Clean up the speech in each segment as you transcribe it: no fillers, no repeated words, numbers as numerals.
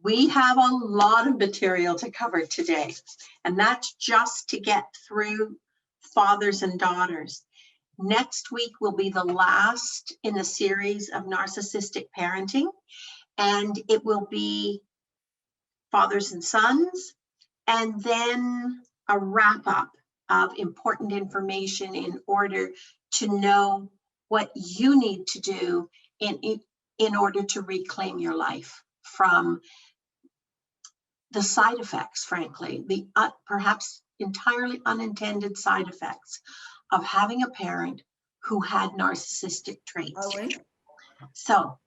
We have a lot of material to cover today, and that's just to get through fathers and daughters. Next week will be the last in the series of narcissistic parenting, and it will be fathers and sons, and then a wrap up of important information in order to know what you need to do in order to reclaim your life from the side effects, frankly, the perhaps entirely unintended side effects of having a parent who had narcissistic traits. So,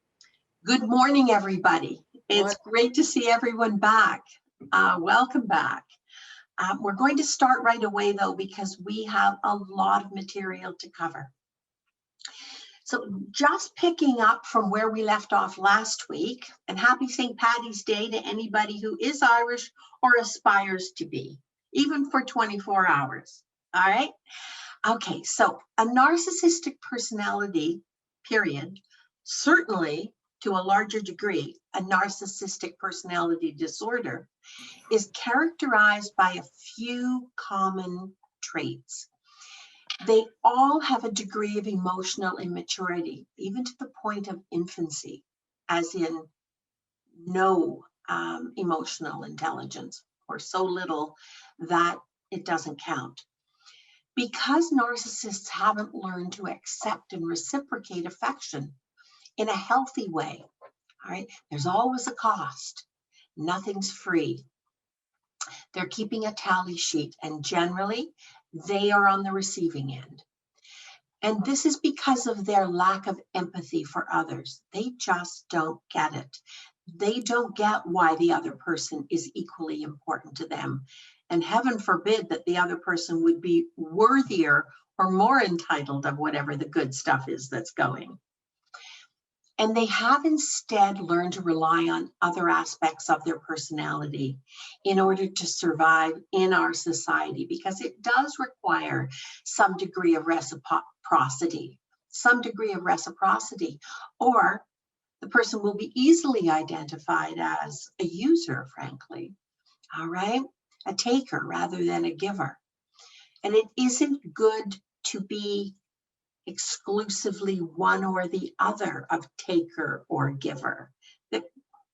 good morning, everybody. It's great to see everyone back. Welcome back. We're going to start right away, though, because we have a lot of material to cover. So just picking up from where we left off last week, and happy St. Paddy's Day to anybody who is Irish or aspires to be, even for 24 hours, all right? Okay, so a narcissistic personality, period, certainly to a larger degree, a narcissistic personality disorder, is characterized by a few common traits. They all have a degree of emotional immaturity, even to the point of infancy, as in no emotional intelligence, or so little that it doesn't count. Because narcissists haven't learned to accept and reciprocate affection in a healthy way, all right, there's always a cost. Nothing's free. They're keeping a tally sheet, and generally, they are on the receiving end. And this is because of their lack of empathy for others. They just don't get it. They don't get why the other person is equally important to them. And heaven forbid that the other person would be worthier or more entitled of whatever the good stuff is that's going. And they have instead learned to rely on other aspects of their personality in order to survive in our society, because it does require some degree of reciprocity, or the person will be easily identified as a user, frankly, all right? A taker rather than a giver. And it isn't good to be exclusively one or the other of taker or giver. That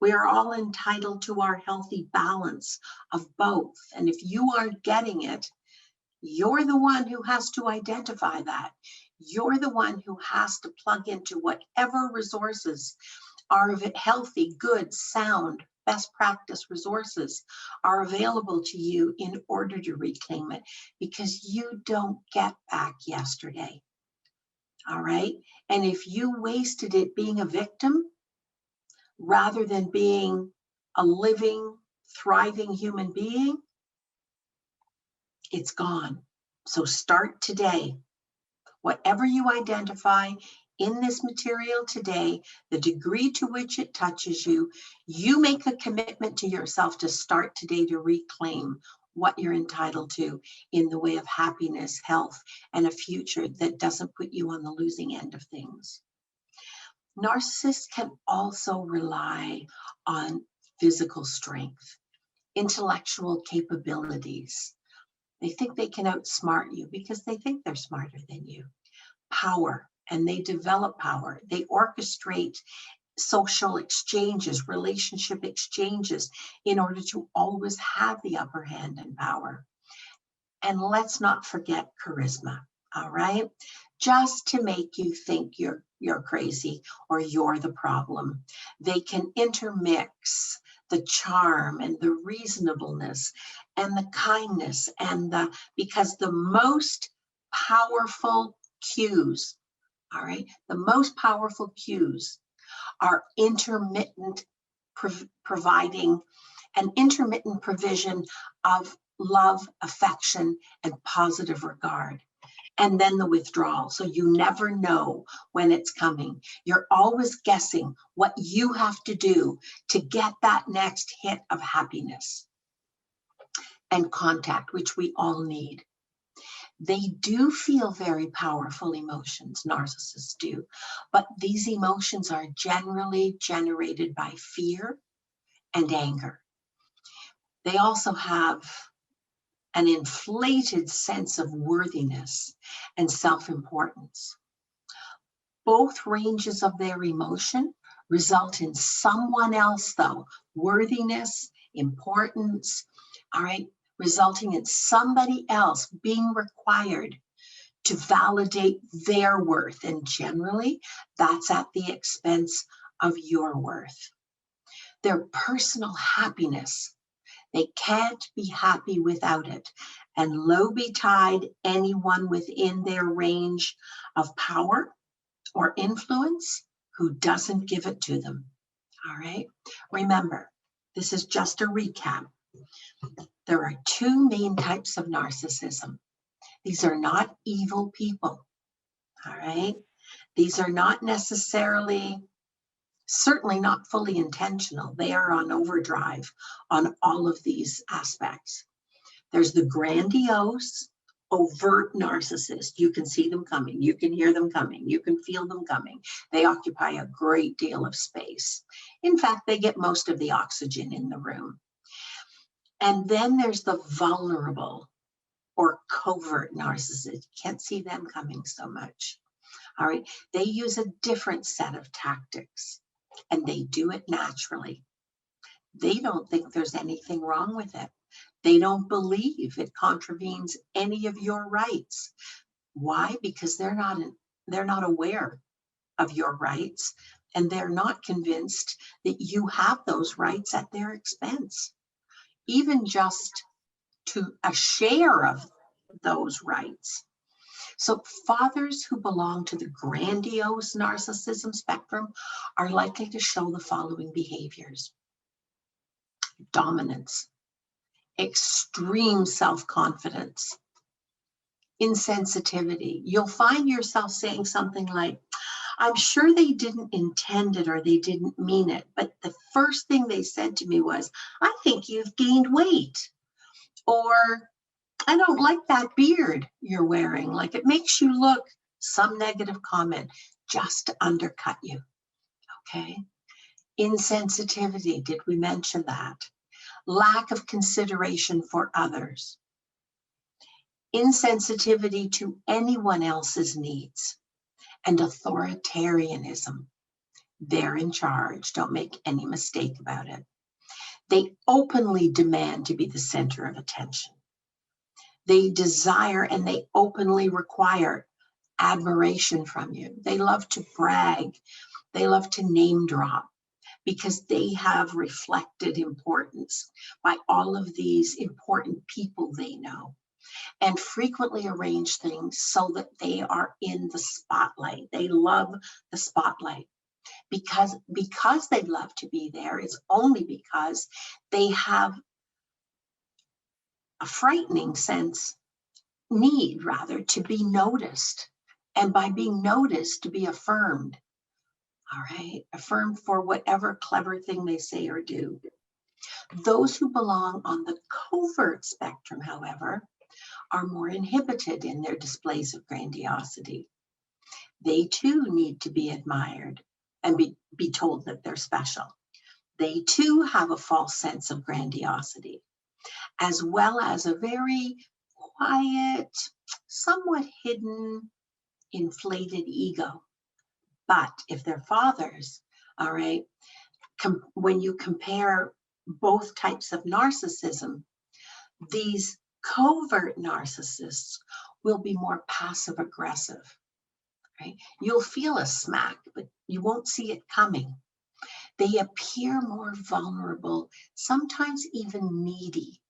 we are all entitled to our healthy balance of both. And if you aren't getting it, you're the one who has to identify that. You're the one who has to plug into whatever resources are healthy, good, sound, best practice resources are available to you in order to reclaim it, because you don't get back yesterday. All right. And if you wasted it being a victim rather than being a living, thriving human being, it's gone. So start today. Whatever you identify in this material today, the degree to which it touches you, you make a commitment to yourself to start today to reclaim what you're entitled to in the way of happiness, health, and a future that doesn't put you on the losing end of things. Narcissists can also rely on physical strength, intellectual capabilities. They think they can outsmart you because they think they're smarter than you. Power, and they develop power. They orchestrate social exchanges, relationship exchanges, in order to always have the upper hand and power. And let's not forget charisma, all right? Just to make you think you're crazy or you're the problem. They can intermix the charm and the reasonableness and the kindness because the most powerful cues, all right, the most powerful cues are providing an intermittent provision of love, affection, and positive regard. And then the withdrawal. So you never know when it's coming. You're always guessing what you have to do to get that next hit of happiness and contact, which we all need. They do feel very powerful emotions, narcissists do, but these emotions are generally generated by fear and anger. They also have an inflated sense of worthiness and self-importance. Both ranges of their emotion result in someone else, though, worthiness, importance, all right, resulting in somebody else being required to validate their worth. And generally, that's at the expense of your worth. Their personal happiness, they can't be happy without it. And low betide anyone within their range of power or influence who doesn't give it to them. All right. Remember, this is just a recap. There are two main types of narcissism. These are not evil people. All right. These are not necessarily, certainly not fully intentional. They are on overdrive on all of these aspects. There's the grandiose, overt narcissist. You can see them coming. You can hear them coming. You can feel them coming. They occupy a great deal of space. In fact, they get most of the oxygen in the room. And then there's the vulnerable or covert narcissist. You can't see them coming so much. All right. They use a different set of tactics, and they do it naturally. They don't think there's anything wrong with it. They don't believe it contravenes any of your rights. Why? Because they're not aware of your rights, and they're not convinced that you have those rights at their expense. Even just to a share of those rights. So fathers who belong to the grandiose narcissism spectrum are likely to show the following behaviors: dominance, extreme self-confidence, insensitivity. You'll find yourself saying something like, I'm sure they didn't intend it or they didn't mean it, but the first thing they said to me was, I think you've gained weight. Or, I don't like that beard you're wearing. Like, it makes you look, some negative comment just to undercut you. Okay. Insensitivity. Did we mention that? Lack of consideration for others. Insensitivity to anyone else's needs. And authoritarianism. They're in charge. Don't make any mistake about it. They openly demand to be the center of attention. They desire and they openly require admiration from you. They love to brag. They love to name drop because they have reflected importance by all of these important people they know, and frequently arrange things so that they are in the spotlight. They love the spotlight. Because they love to be there, it's only because they have a frightening need to be noticed, and by being noticed, to be affirmed. All right, affirmed for whatever clever thing they say or do. Those who belong on the covert spectrum, however, are more inhibited in their displays of grandiosity. They too need to be admired and be told that they're special. They too have a false sense of grandiosity, as well as a very quiet, somewhat hidden, inflated ego. But if they're fathers, all right, when you compare both types of narcissism, these covert narcissists will be more passive aggressive, right? You'll feel a smack, but you won't see it coming. They appear more vulnerable, sometimes even needy,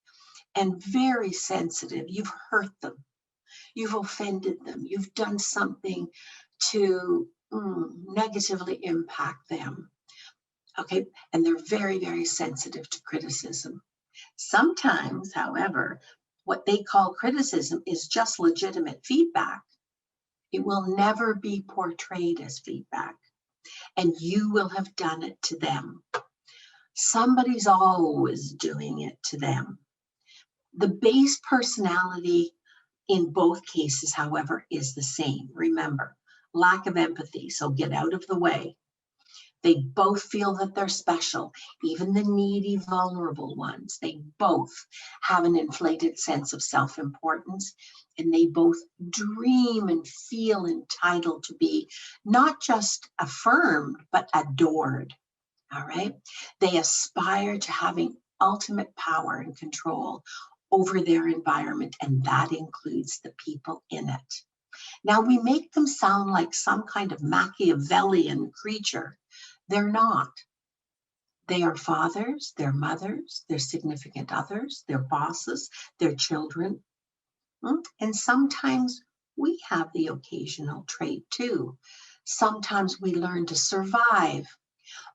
and very sensitive. You've hurt them. You've offended them. You've done something to negatively impact them. Okay, and they're very, very sensitive to criticism. Sometimes, however, what they call criticism is just legitimate feedback. It will never be portrayed as feedback, and you will have done it to them. Somebody's always doing it to them. The base personality in both cases, however, is the same. Remember, lack of empathy, so get out of the way. They both feel that they're special, even the needy, vulnerable ones. They both have an inflated sense of self-importance, and they both dream and feel entitled to be not just affirmed, but adored. All right. They aspire to having ultimate power and control over their environment, and that includes the people in it. Now, we make them sound like some kind of Machiavellian creature. They're not. They are fathers, their mothers, their significant others, their bosses, their children. And sometimes we have the occasional trait too. Sometimes we learn to survive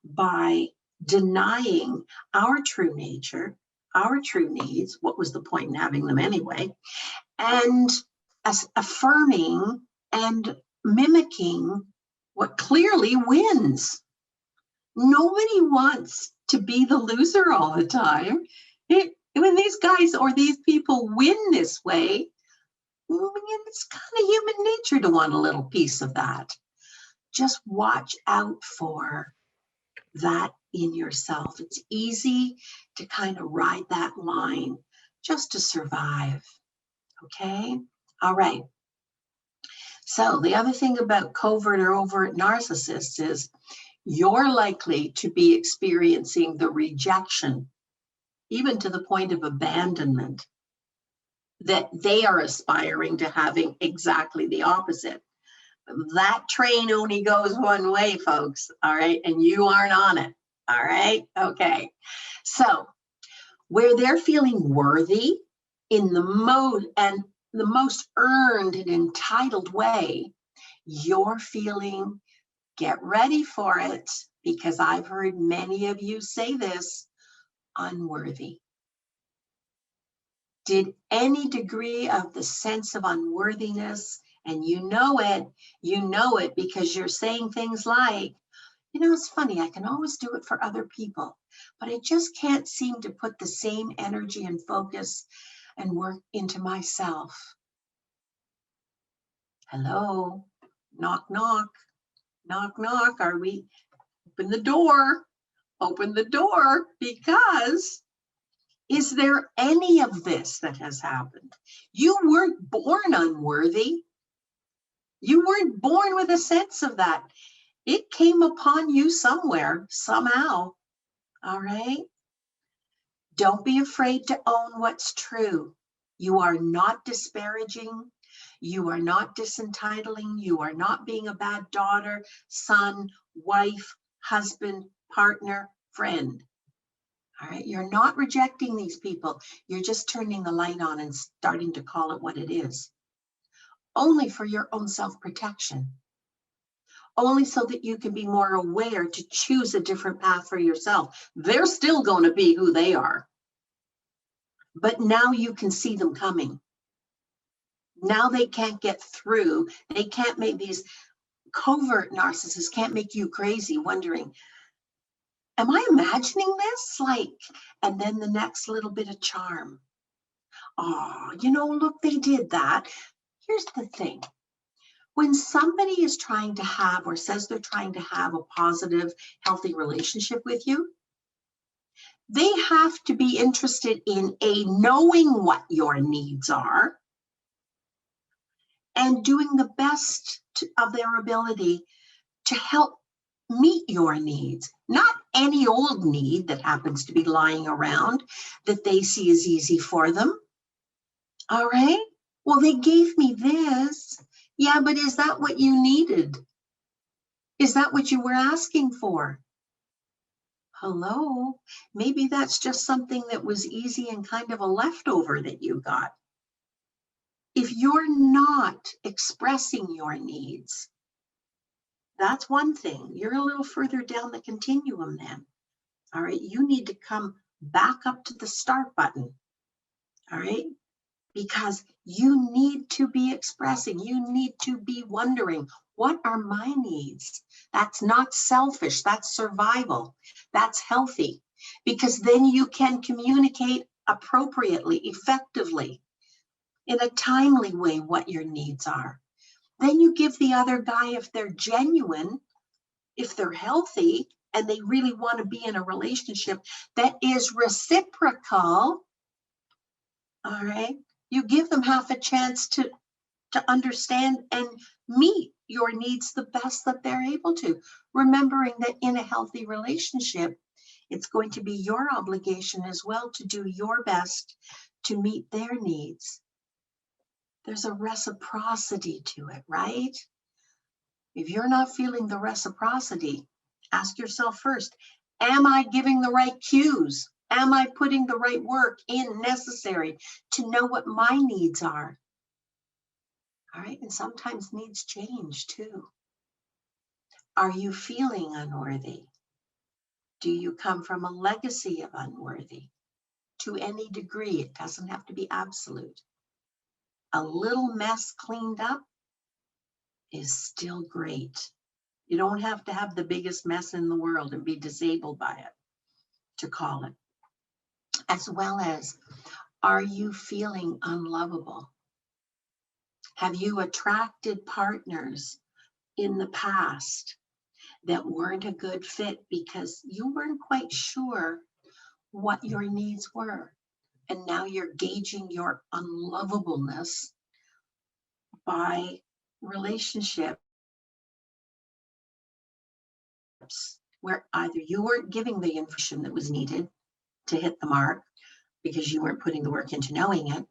by denying our true nature, our true needs. What was the point in having them anyway? And as affirming and mimicking what clearly wins. Nobody wants to be the loser all the time. When these guys or these people win this way, it's kind of human nature to want a little piece of that. Just watch out for that in yourself. It's easy to kind of ride that line just to survive. Okay? All right. So the other thing about covert or overt narcissists is you're likely to be experiencing the rejection, even to the point of abandonment, that they are aspiring to having exactly the opposite. That train only goes one way, folks, all right? And you aren't on it, all right? Okay. So where they're feeling worthy in the most earned and entitled way, you're feeling, get ready for it, because I've heard many of you say this, unworthy. Did any degree of the sense of unworthiness, and you know it because you're saying things like, it's funny, I can always do it for other people, but I just can't seem to put the same energy and focus and work into myself. Hello, knock, knock, knock, knock. Are we? Open the door, because is there any of this that has happened? You weren't born unworthy. You weren't born with a sense of that. It came upon you somewhere, somehow. All right? Don't be afraid to own what's true. You are not disparaging. You are not disentitling. You are not being a bad daughter, son, wife, husband, partner, friend. All right? You're not rejecting these people. You're just turning the light on and starting to call it what it is. Only for your own self-protection. Only so that you can be more aware to choose a different path for yourself. They're still going to be who they are. But now you can see them coming. Now they can't get through. They can't make these covert narcissists can't make you crazy wondering, am I imagining this? And then the next little bit of charm. Oh, look, they did that. Here's the thing. When somebody is trying to have or says they're trying to have a positive, healthy relationship with you, they have to be interested in knowing what your needs are and doing the best of their ability to help meet your needs. Not any old need that happens to be lying around that they see as easy for them. All right? Well, they gave me this. Yeah, but is that what you needed? Is that what you were asking for? Hello? Maybe that's just something that was easy and kind of a leftover that you got. If you're not expressing your needs, that's one thing. You're a little further down the continuum then. All right? You need to come back up to the start button. All right? Because you need to be expressing, you need to be wondering, what are my needs? That's not selfish, that's survival, that's healthy, because then you can communicate appropriately, effectively, in a timely way what your needs are. Then you give the other guy, if they're genuine, if they're healthy, and they really want to be in a relationship that is reciprocal, all right, you give them half a chance to understand and meet your needs the best that they're able to, remembering that in a healthy relationship, it's going to be your obligation as well to do your best to meet their needs. There's a reciprocity to it, right? If you're not feeling the reciprocity, ask yourself first, am I giving the right cues? Am I putting the right work in necessary to know what my needs are? All right, and sometimes needs change too. Are you feeling unworthy? Do you come from a legacy of unworthy? To any degree, it doesn't have to be absolute. A little mess cleaned up is still great. You don't have to have the biggest mess in the world and be disabled by it to call it. As well as, are you feeling unlovable? Have you attracted partners in the past that weren't a good fit because you weren't quite sure what your needs were? And now you're gauging your unlovableness by relationships where either you weren't giving the information that was needed to hit the mark because you weren't putting the work into knowing it,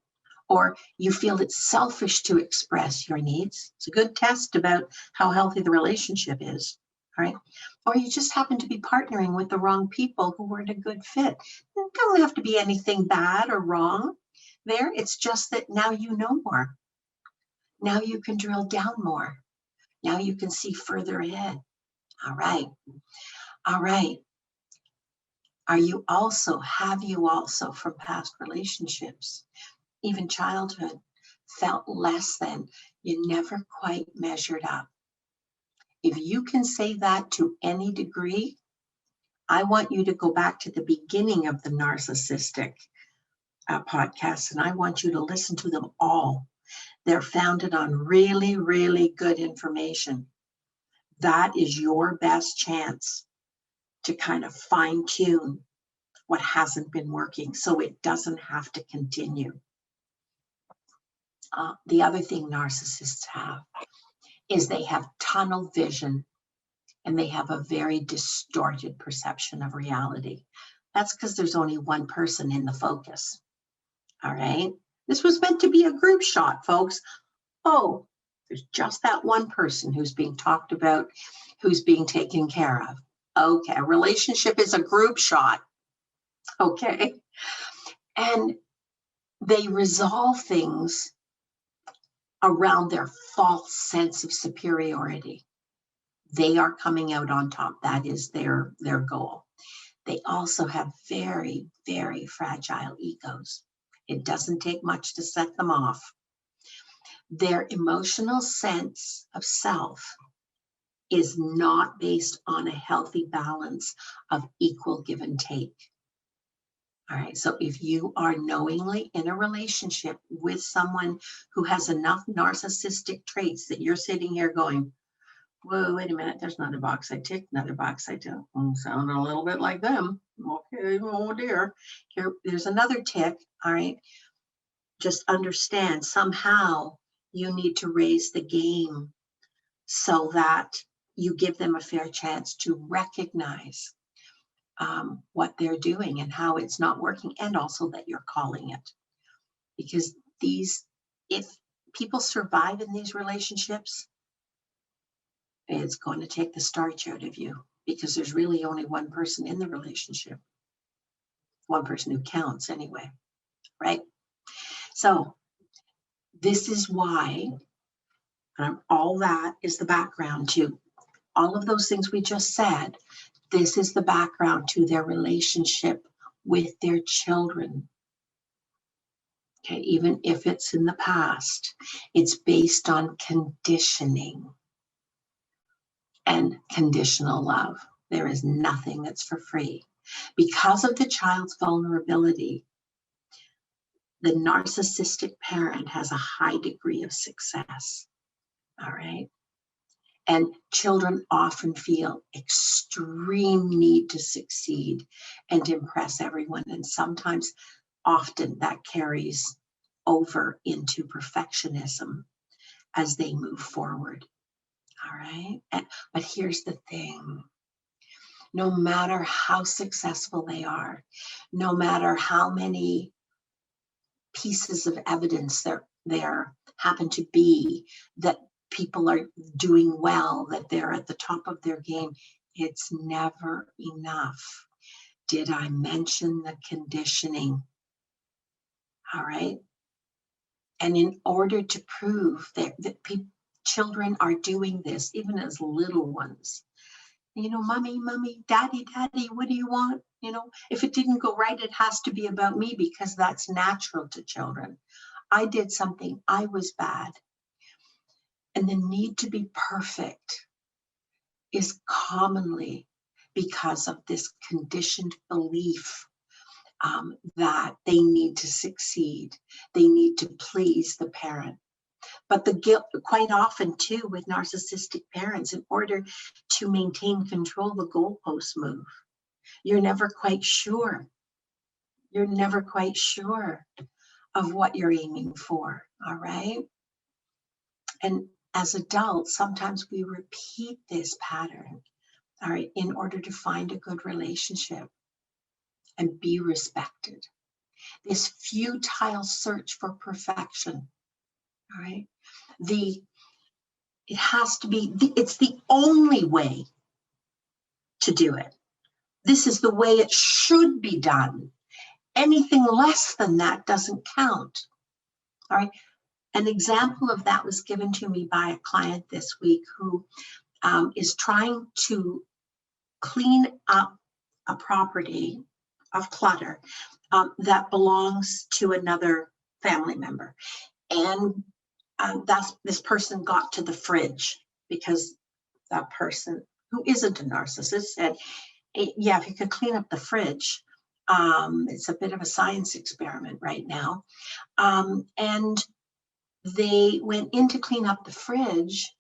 or you feel it's selfish to express your needs. It's a good test about how healthy the relationship is, all right? Or you just happen to be partnering with the wrong people who weren't a good fit. It doesn't have to be anything bad or wrong there. It's just that now you know more. Now you can drill down more. Now you can see further ahead. All right. All right. Have you also from past relationships, even childhood, felt less than? You never quite measured up. If you can say that to any degree, I want you to go back to the beginning of the narcissistic podcasts, and I want you to listen to them all. They're founded on really, really good information. That is your best chance to kind of fine tune what hasn't been working so it doesn't have to continue. The other thing narcissists have is they have tunnel vision and they have a very distorted perception of reality. That's because there's only one person in the focus. All right. This was meant to be a group shot, folks. Oh, there's just that one person who's being talked about, who's being taken care of. Okay, a relationship is a group shot. Okay. And they resolve things around their false sense of superiority. They are coming out on top. That is their goal. They also have very, very fragile egos. It doesn't take much to set them off. Their emotional sense of self is not based on a healthy balance of equal give and take. All right, so if you are knowingly in a relationship with someone who has enough narcissistic traits that you're sitting here going, whoa, wait a minute, there's another box I tick, another box I don't. Sound a little bit like them. Okay, oh dear. There's another tick, all right? Just understand somehow you need to raise the game so that you give them a fair chance to recognize what they're doing and how it's not working, and also that you're calling it. Because if people survive in these relationships, it's going to take the starch out of you because there's really only one person in the relationship. One person who counts anyway, right? So this is why all that is the background to all of those things we just said. This is the background to their relationship with their children. Okay, even if it's in the past, it's based on conditioning and conditional love. There is nothing that's for free. Because of the child's vulnerability, the narcissistic parent has a high degree of success. All right. And children often feel extreme need to succeed and impress everyone. And sometimes, often, that carries over into perfectionism as they move forward. All right. But here's the thing. No matter how successful they are, no matter how many pieces of evidence there happen to be that people are doing well, that they're at the top of their game, it's never enough. Did I mention the conditioning? All right. And in order to prove that children are doing this, even as little ones, mommy, daddy, what do you want? If it didn't go right, it has to be about me, because that's natural to children. I did something, I was bad. And the need to be perfect is commonly because of this conditioned belief that they need to succeed. They need to please the parent. But the guilt, quite often too, with narcissistic parents, in order to maintain control, the goalposts move. You're never quite sure. You're never quite sure of what you're aiming for, all right? And as adults, sometimes we repeat this pattern, all right, in order to find a good relationship and be respected. This futile search for perfection, all right? It has to be, it's the only way to do it. This is the way it should be done. Anything less than that doesn't count. All right. An example of that was given to me by a client this week who is trying to clean up a property of clutter that belongs to another family member. And this person got to the fridge because that person, who isn't a narcissist, said, yeah, if you could clean up the fridge. It's a bit of a science experiment right now. And they went in to clean up the fridge,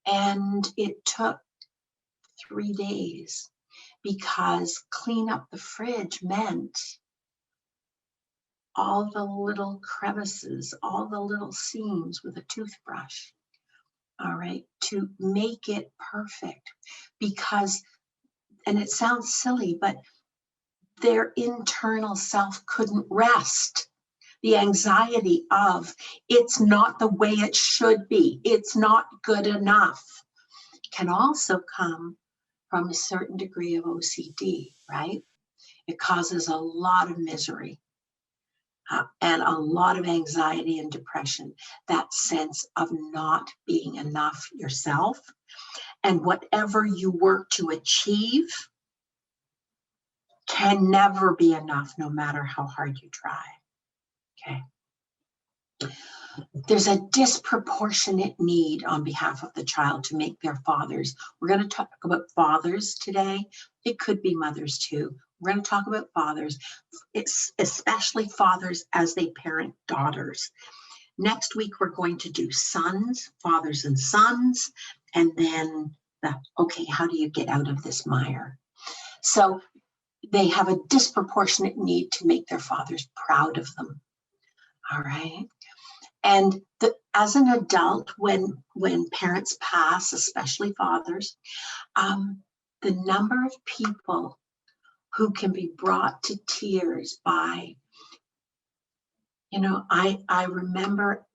and it took 3 days, because clean up the fridge meant all the little crevices, all the little seams with a toothbrush, all right, to make it perfect. Because, and it sounds silly, but their internal self couldn't rest. The anxiety of, it's not the way it should be, it's not good enough, can also come from a certain degree of OCD, right? It causes a lot of misery and a lot of anxiety and depression, that sense of not being enough yourself. And whatever you work to achieve can never be enough, no matter how hard you try. Okay. There's a disproportionate need on behalf of the child to make their fathers. We're going to talk about fathers today. It could be mothers too. We're going to talk about fathers, it's especially fathers as they parent daughters. Next week, we're going to do sons, fathers and sons, and then okay, how do you get out of this mire? So they have a disproportionate need to make their fathers proud of them. All right. And as an adult, when parents pass, especially fathers, the number of people who can be brought to tears by, I remember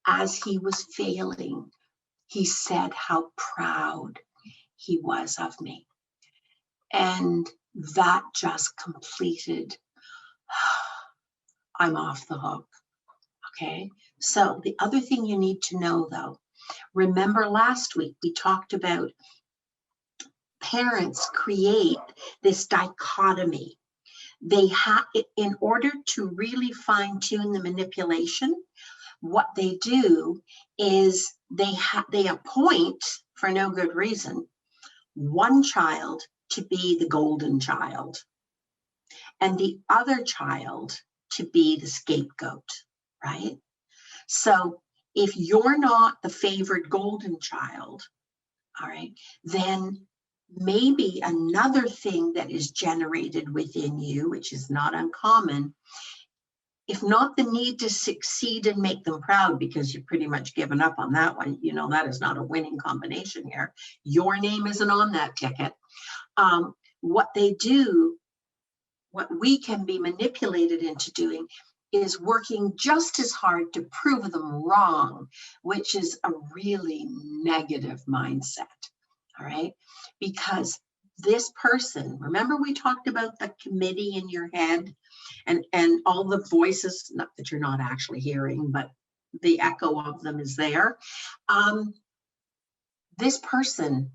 as he was failing, he said how proud he was of me. And that just completed, I'm off the hook. Okay. So the other thing you need to know, though, remember last week we talked about parents create this dichotomy. They have, in order to really fine tune the manipulation, what they do is they appoint, for no good reason, one child to be the golden child and the other child to be the scapegoat, right? So if you're not the favored golden child, all right, then maybe another thing that is generated within you, which is not uncommon, if not the need to succeed and make them proud, because you've pretty much given up on that one. You know, that is not a winning combination here. Your name isn't on that ticket. What they do, what we can be manipulated into doing, is working just as hard to prove them wrong, which is a really negative mindset. All right, because this person, remember we talked about the committee in your head and all the voices, not that you're not actually hearing, but the echo of them is there. This person,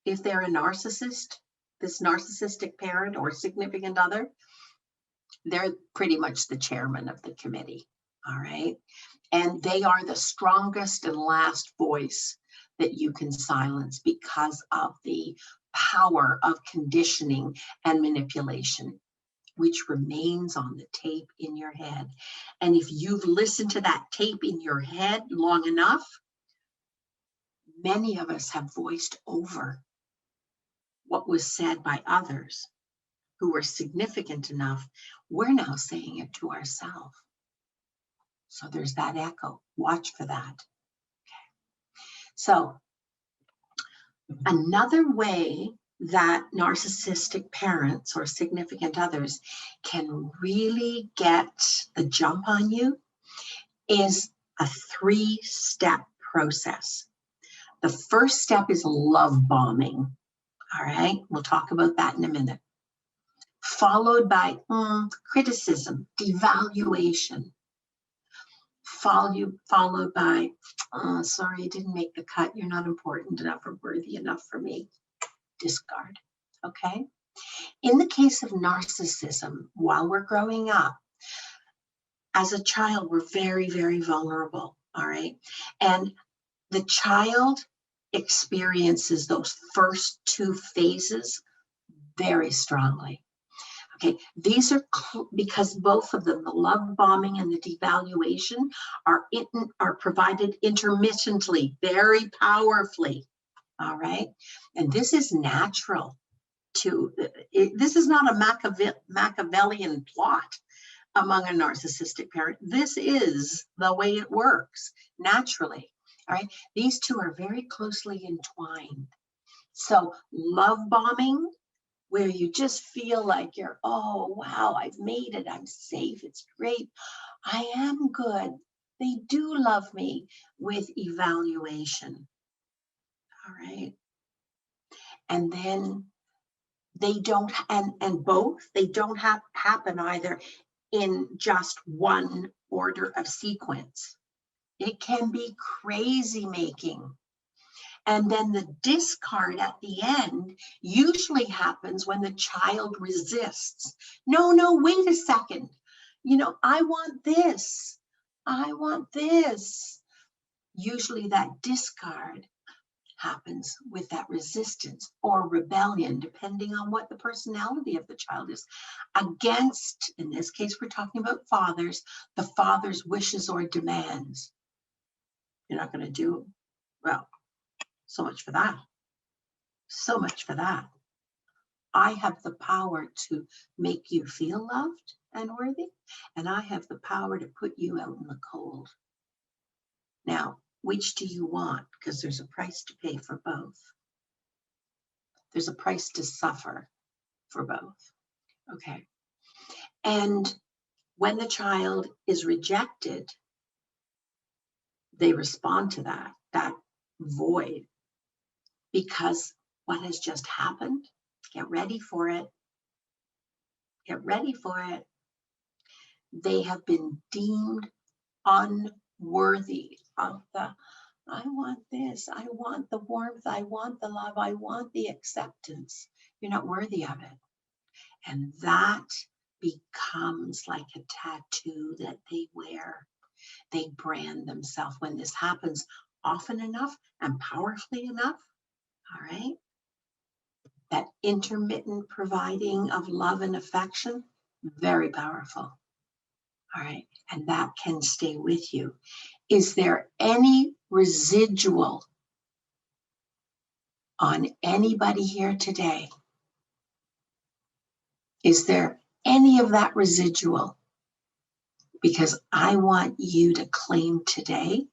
if they're a narcissist, this narcissistic parent or significant other, they're pretty much the chairman of the committee, all right? And they are the strongest and last voice that you can silence because of the power of conditioning and manipulation, which remains on the tape in your head. And if you've listened to that tape in your head long enough, many of us have voiced over what was said by others who were significant enough. We're now saying it to ourselves. So there's that echo. Watch for that. Okay. So another way that narcissistic parents or significant others can really get the jump on you is a 3-step process. The first step is love bombing. All right, we'll talk about that in a minute. Followed by criticism, devaluation. Followed by, sorry, you didn't make the cut. You're not important enough or worthy enough for me. Discard. Okay. In the case of narcissism, while we're growing up, as a child, we're very, very vulnerable. All right. And the child experiences those first 2 phases very strongly. Okay, these are because both of them, the love bombing and the devaluation, are provided intermittently, very powerfully. All right, and this is natural. This is not a Machiavellian plot among a narcissistic parent. This is the way it works naturally. All right, these two are very closely entwined. So love bombing, where you just feel like you're, oh, wow, I've made it. I'm safe. It's great. I am good. They do love me, with evaluation. All right. And then they don't, and both, they don't happen either in just one order of sequence. It can be crazy making. And then the discard at the end usually happens when the child resists. No, wait a second. You know, I want this. I want this. Usually that discard happens with that resistance or rebellion, depending on what the personality of the child is, against, in this case, we're talking about fathers, the father's wishes or demands. You're not going to do, well, so much for that. So much for that. I have the power to make you feel loved and worthy, and I have the power to put you out in the cold. Now, which do you want? Because there's a price to pay for both. There's a price to suffer for both. Okay. And when the child is rejected, they respond to that void, because what has just happened, get ready for it. Get ready for it. They have been deemed unworthy of the, I want this, I want the warmth, I want the love, I want the acceptance. You're not worthy of it. And that becomes like a tattoo that they wear. They brand themselves. When this happens often enough and powerfully enough, all right, that intermittent providing of love and affection, very powerful. All right, and that can stay with you. Is there any residual on anybody here today? Is there any of that residual? Because I want you to claim today.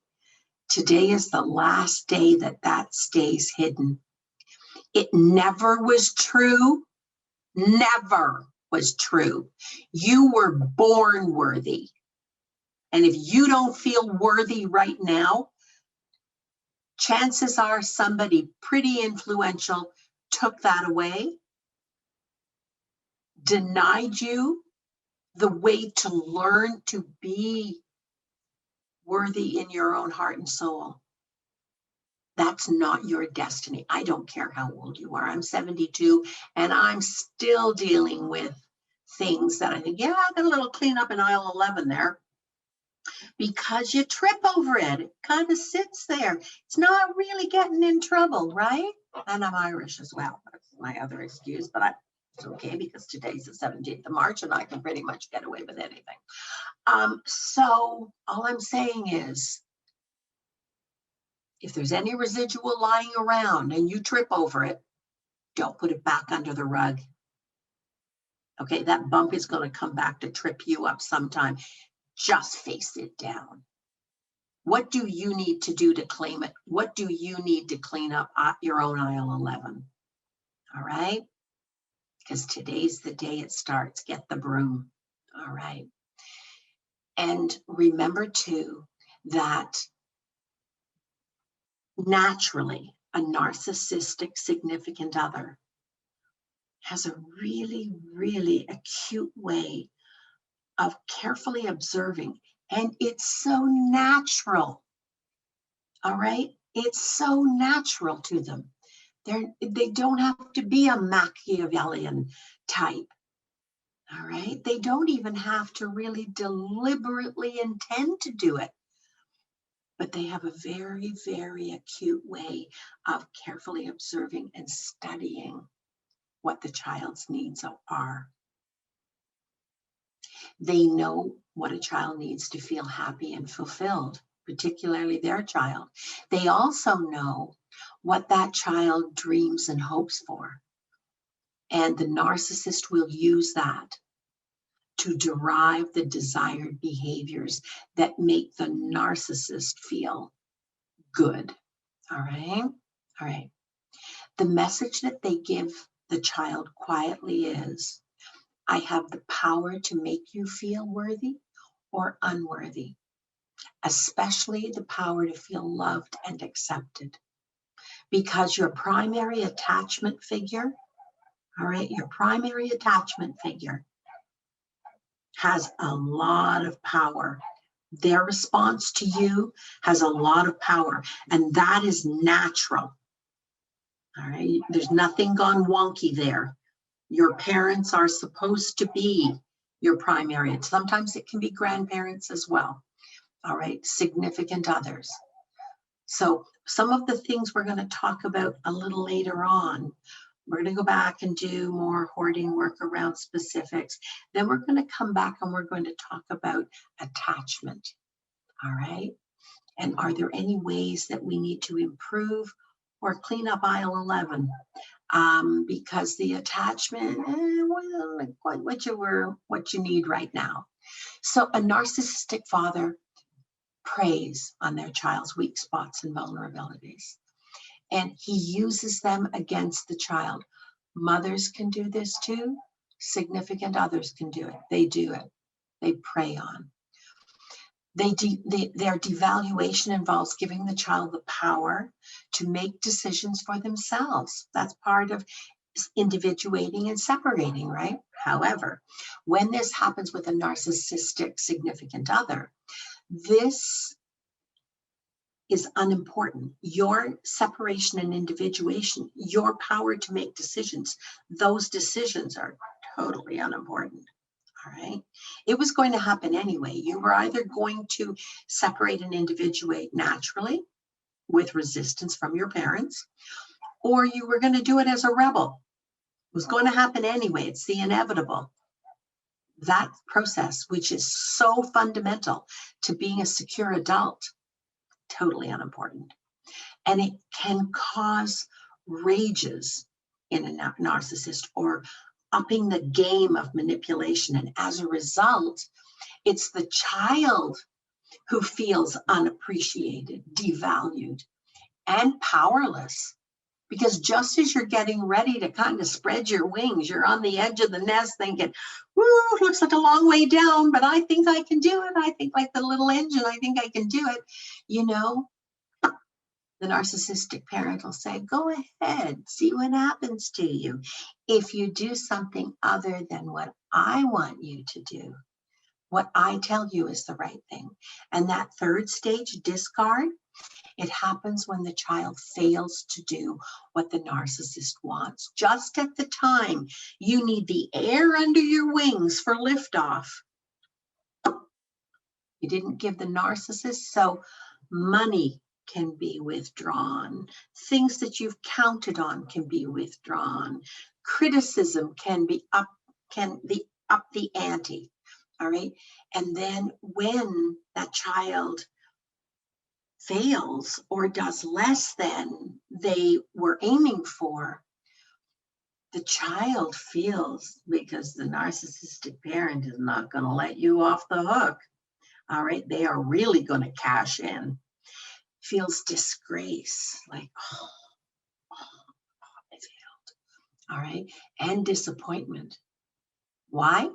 Today is the last day that that stays hidden. It never was true. Never was true. You were born worthy. And if you don't feel worthy right now, chances are somebody pretty influential took that away, denied you the way to learn to be worthy in your own heart and soul. That's not your destiny. I don't care how old you are. I'm 72 and I'm still dealing with things that I think, yeah, I got a little cleanup in aisle 11 there. Because you trip over it. It kind of sits there. It's not really getting in trouble, right? And I'm Irish as well. That's my other excuse, but it's okay because today's the 17th of March and I can pretty much get away with anything. So all I'm saying is, if there's any residual lying around and you trip over it, don't put it back under the rug. Okay, that bump is going to come back to trip you up sometime. Just face it down. What do you need to do to claim it? What do you need to clean up your own aisle 11? All right? Because today's the day it starts. Get the broom. All right. And remember too that naturally a narcissistic significant other has a really, really acute way of carefully observing. And it's so natural. All right? It's so natural to them. They don't have to be a Machiavellian type. All right? They don't even have to really deliberately intend to do it. But they have a very, very acute way of carefully observing and studying what the child's needs are. They know what a child needs to feel happy and fulfilled, particularly their child. They also know what that child dreams and hopes for. And the narcissist will use that to derive the desired behaviors that make the narcissist feel good. All right? All right. The message that they give the child quietly is, I have the power to make you feel worthy or unworthy, especially the power to feel loved and accepted. Because your primary attachment figure, all right, your primary attachment figure has a lot of power. Their response to you has a lot of power, and that is natural. All right, there's nothing gone wonky there. Your parents are supposed to be your primary, and sometimes it can be grandparents as well. All right, significant others. So some of the things we're going to talk about a little later on, we're going to go back and do more hoarding work around specifics. Then we're going to come back and we're going to talk about attachment. All right. And are there any ways that we need to improve or clean up aisle 11? Because the attachment wasn't quite what you need right now. So a narcissistic father preys on their child's weak spots and vulnerabilities, and he uses them against the child. Mothers can do this too. Significant others can do it. They do it. They prey on. Their devaluation involves giving the child the power to make decisions for themselves. That's part of individuating and separating, right? However, when this happens with a narcissistic significant other, this is unimportant. Your separation and individuation, your power to make decisions, those decisions are totally unimportant. All right. It was going to happen anyway. You were either going to separate and individuate naturally with resistance from your parents, or you were going to do it as a rebel. It was going to happen anyway. It's the inevitable. That process, which is so fundamental to being a secure adult, totally unimportant. And it can cause rages in a narcissist, or upping the game of manipulation. And as a result, it's the child who feels unappreciated, devalued, and powerless. Because just as you're getting ready to kind of spread your wings, you're on the edge of the nest thinking, woo, looks like a long way down, but I think I can do it. I think like the little engine, I think I can do it. You know, the narcissistic parent will say, go ahead, see what happens to you if you do something other than what I want you to do. What I tell you is the right thing. And that third stage, discard, it happens when the child fails to do what the narcissist wants. Just at the time you need the air under your wings for liftoff, you didn't give the narcissist, so money can be withdrawn. Things that you've counted on can be withdrawn. Criticism can be up the ante. All right. And then when that child fails or does less than they were aiming for, the child feels, because the narcissistic parent is not going to let you off the hook. All right. They are really going to cash in. Feels disgrace, like, oh, I failed. All right. And disappointment. Why?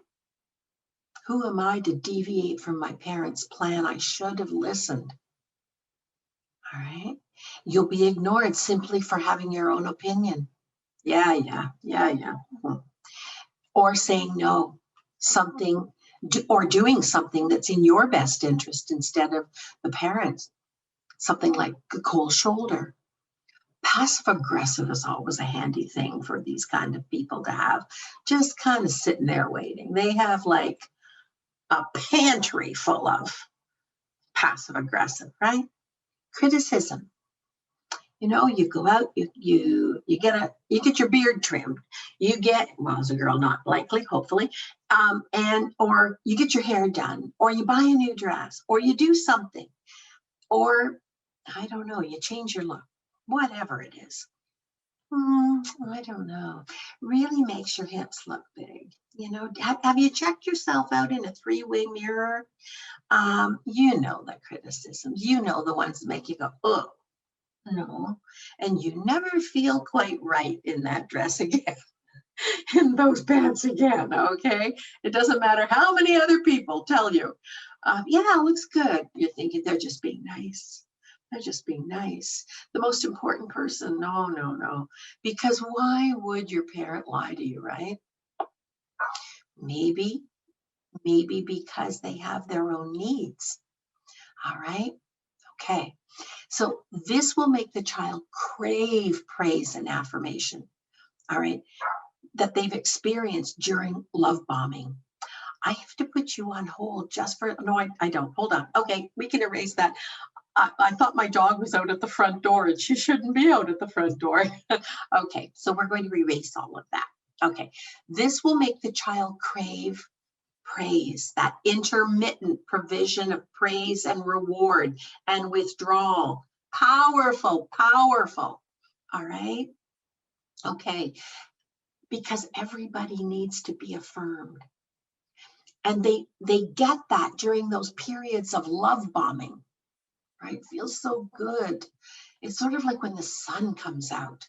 Who am I to deviate from my parents' plan? I should have listened. All right. You'll be ignored simply for having your own opinion. Yeah. Or saying no, or doing something that's in your best interest instead of the parents. Something like a cold shoulder. Passive aggressive is always a handy thing for these kind of people to have. Just kind of sitting there waiting. They have like a pantry full of passive aggressive, right? Criticism. You know, you go out, you get your beard trimmed. You get, well, as a girl, not likely, hopefully, or you get your hair done, or you buy a new dress, or you do something, or I don't know, you change your look, whatever it is. I don't know. Really makes your hips look big. You know, have you checked yourself out in a three-way mirror? You know the criticisms. You know the ones that make you go, oh, no. And you never feel quite right in that dress again, in those pants again, okay? It doesn't matter how many other people tell you, yeah, it looks good. You're thinking they're just being nice. They're just being nice. The most important person, no. Because why would your parent lie to you, right? Maybe because they have their own needs. All right. Okay. So this will make the child crave praise and affirmation. All right. That they've experienced during love bombing. I have to put you on hold just for, no, I don't. Hold on. Okay. We can erase that. I thought my dog was out at the front door and she shouldn't be out at the front door. Okay, so we're going to erase all of that. Okay, this will make the child crave praise, that intermittent provision of praise and reward and withdrawal. Powerful. All right. Okay, because everybody needs to be affirmed. And they get that during those periods of love bombing. Right? Feels so good. It's sort of like when the sun comes out,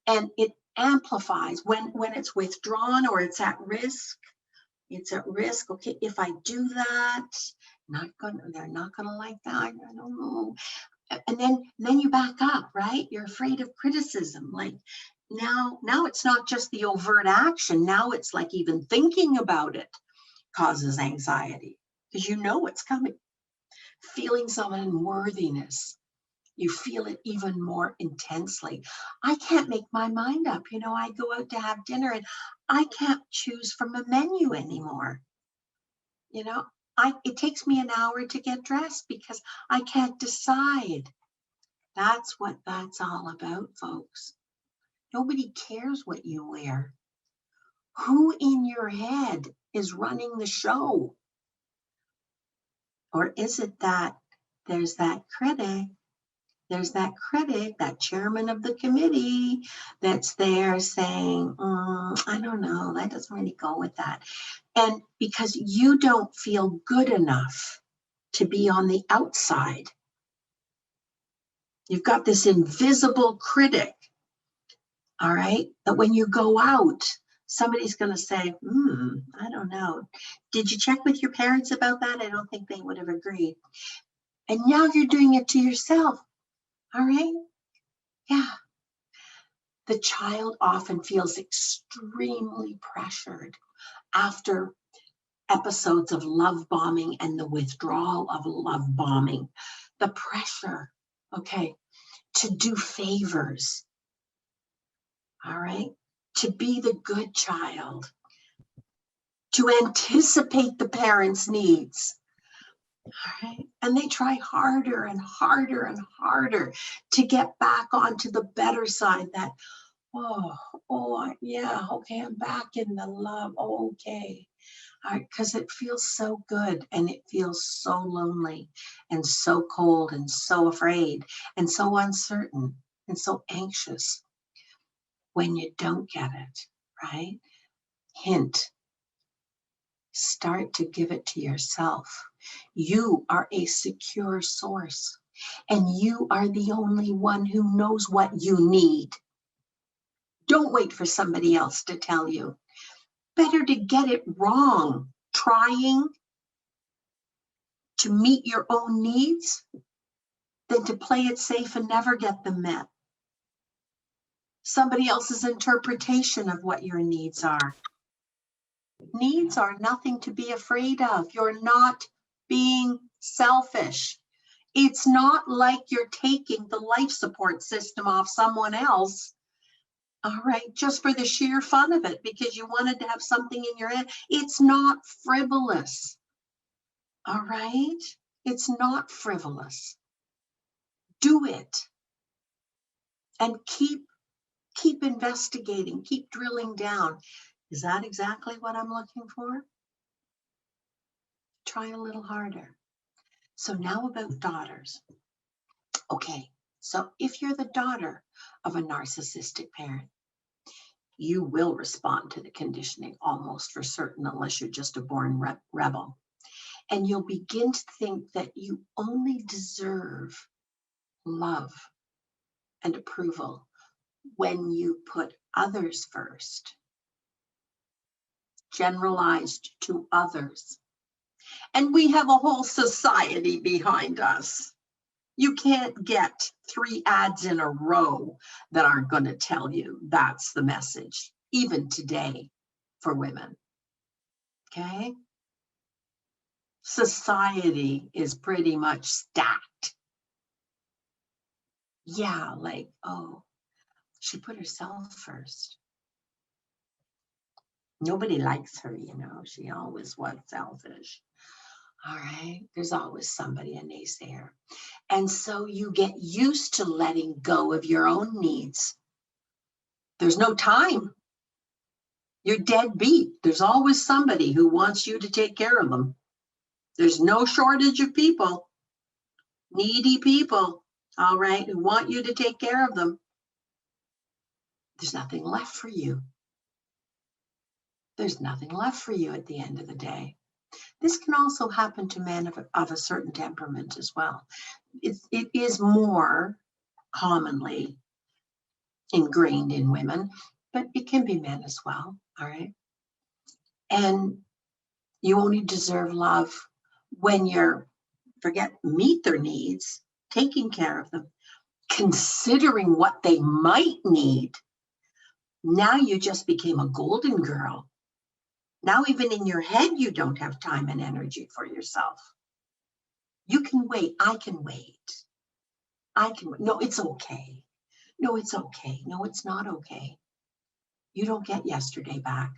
and it amplifies when it's withdrawn or it's at risk. It's at risk. Okay, if I do that, they're not gonna like that. I don't know. And then you back up, right? You're afraid of criticism. Like now it's not just the overt action. Now it's like even thinking about it causes anxiety because you know it's coming. Feelings of unworthiness, you feel it even more intensely. I can't make my mind up. You know, I go out to have dinner and I can't choose from a menu anymore. You know, it takes me an hour to get dressed because I can't decide. That's what that's all about, folks. Nobody cares what you wear. Who in your head is running the show? Or is it that there's that critic there's that critic, that chairman of the committee that's there saying, I don't know, that doesn't really go with that. And because you don't feel good enough to be on the outside, you've got this invisible critic, all right, that when you go out, somebody's going to say, I don't know. Did you check with your parents about that? I don't think they would have agreed. And now you're doing it to yourself. All right. Yeah. The child often feels extremely pressured after episodes of love bombing and the withdrawal of love bombing. The pressure, okay, to do favors. All right. To be the good child. To anticipate the parents' needs. All right. And they try harder and harder and harder to get back onto the better side, that, yeah, okay, I'm back in the love. Oh, okay. All right, because it feels so good and it feels so lonely and so cold and so afraid and so uncertain and so anxious when you don't get it, right? Hint. Start to give it to yourself. You are a secure source, and you are the only one who knows what you need. Don't wait for somebody else to tell you. Better to get it wrong, trying to meet your own needs, than to play it safe and never get them met. Somebody else's interpretation of what your needs are. Needs are nothing to be afraid of. You're not being selfish. It's not like you're taking the life support system off someone else, all right, just for the sheer fun of it, because you wanted to have something in your head. It's not frivolous, all right? It's not frivolous. Do it. And keep investigating, keep drilling down. Is that exactly what I'm looking for? Try a little harder. So now about daughters. Okay, so if you're the daughter of a narcissistic parent, you will respond to the conditioning almost for certain, unless you're just a born rebel. And you'll begin to think that you only deserve love and approval when you put others first, generalized to others. And we have a whole society behind us. You can't get 3 ads in a row that aren't going to tell you that's the message, even today, for women. Okay? Society is pretty much stacked. Yeah, like, oh, she put herself first. Nobody likes her, you know. She always was selfish. All right? There's always somebody, a naysayer. And so you get used to letting go of your own needs. There's no time. You're dead beat. There's always somebody who wants you to take care of them. There's no shortage of people, needy people, all right, who want you to take care of them. There's nothing left for you. There's nothing left for you at the end of the day. This can also happen to men of a certain temperament as well. It is more commonly ingrained in women, but it can be men as well, all right? And you only deserve love when you're, meet their needs, taking care of them, considering what they might need. Now you just became a golden girl. Now even in your head, you don't have time and energy for yourself. You can wait. I can wait. I can wait. No, it's okay. No, it's okay. No, it's not okay. You don't get yesterday back.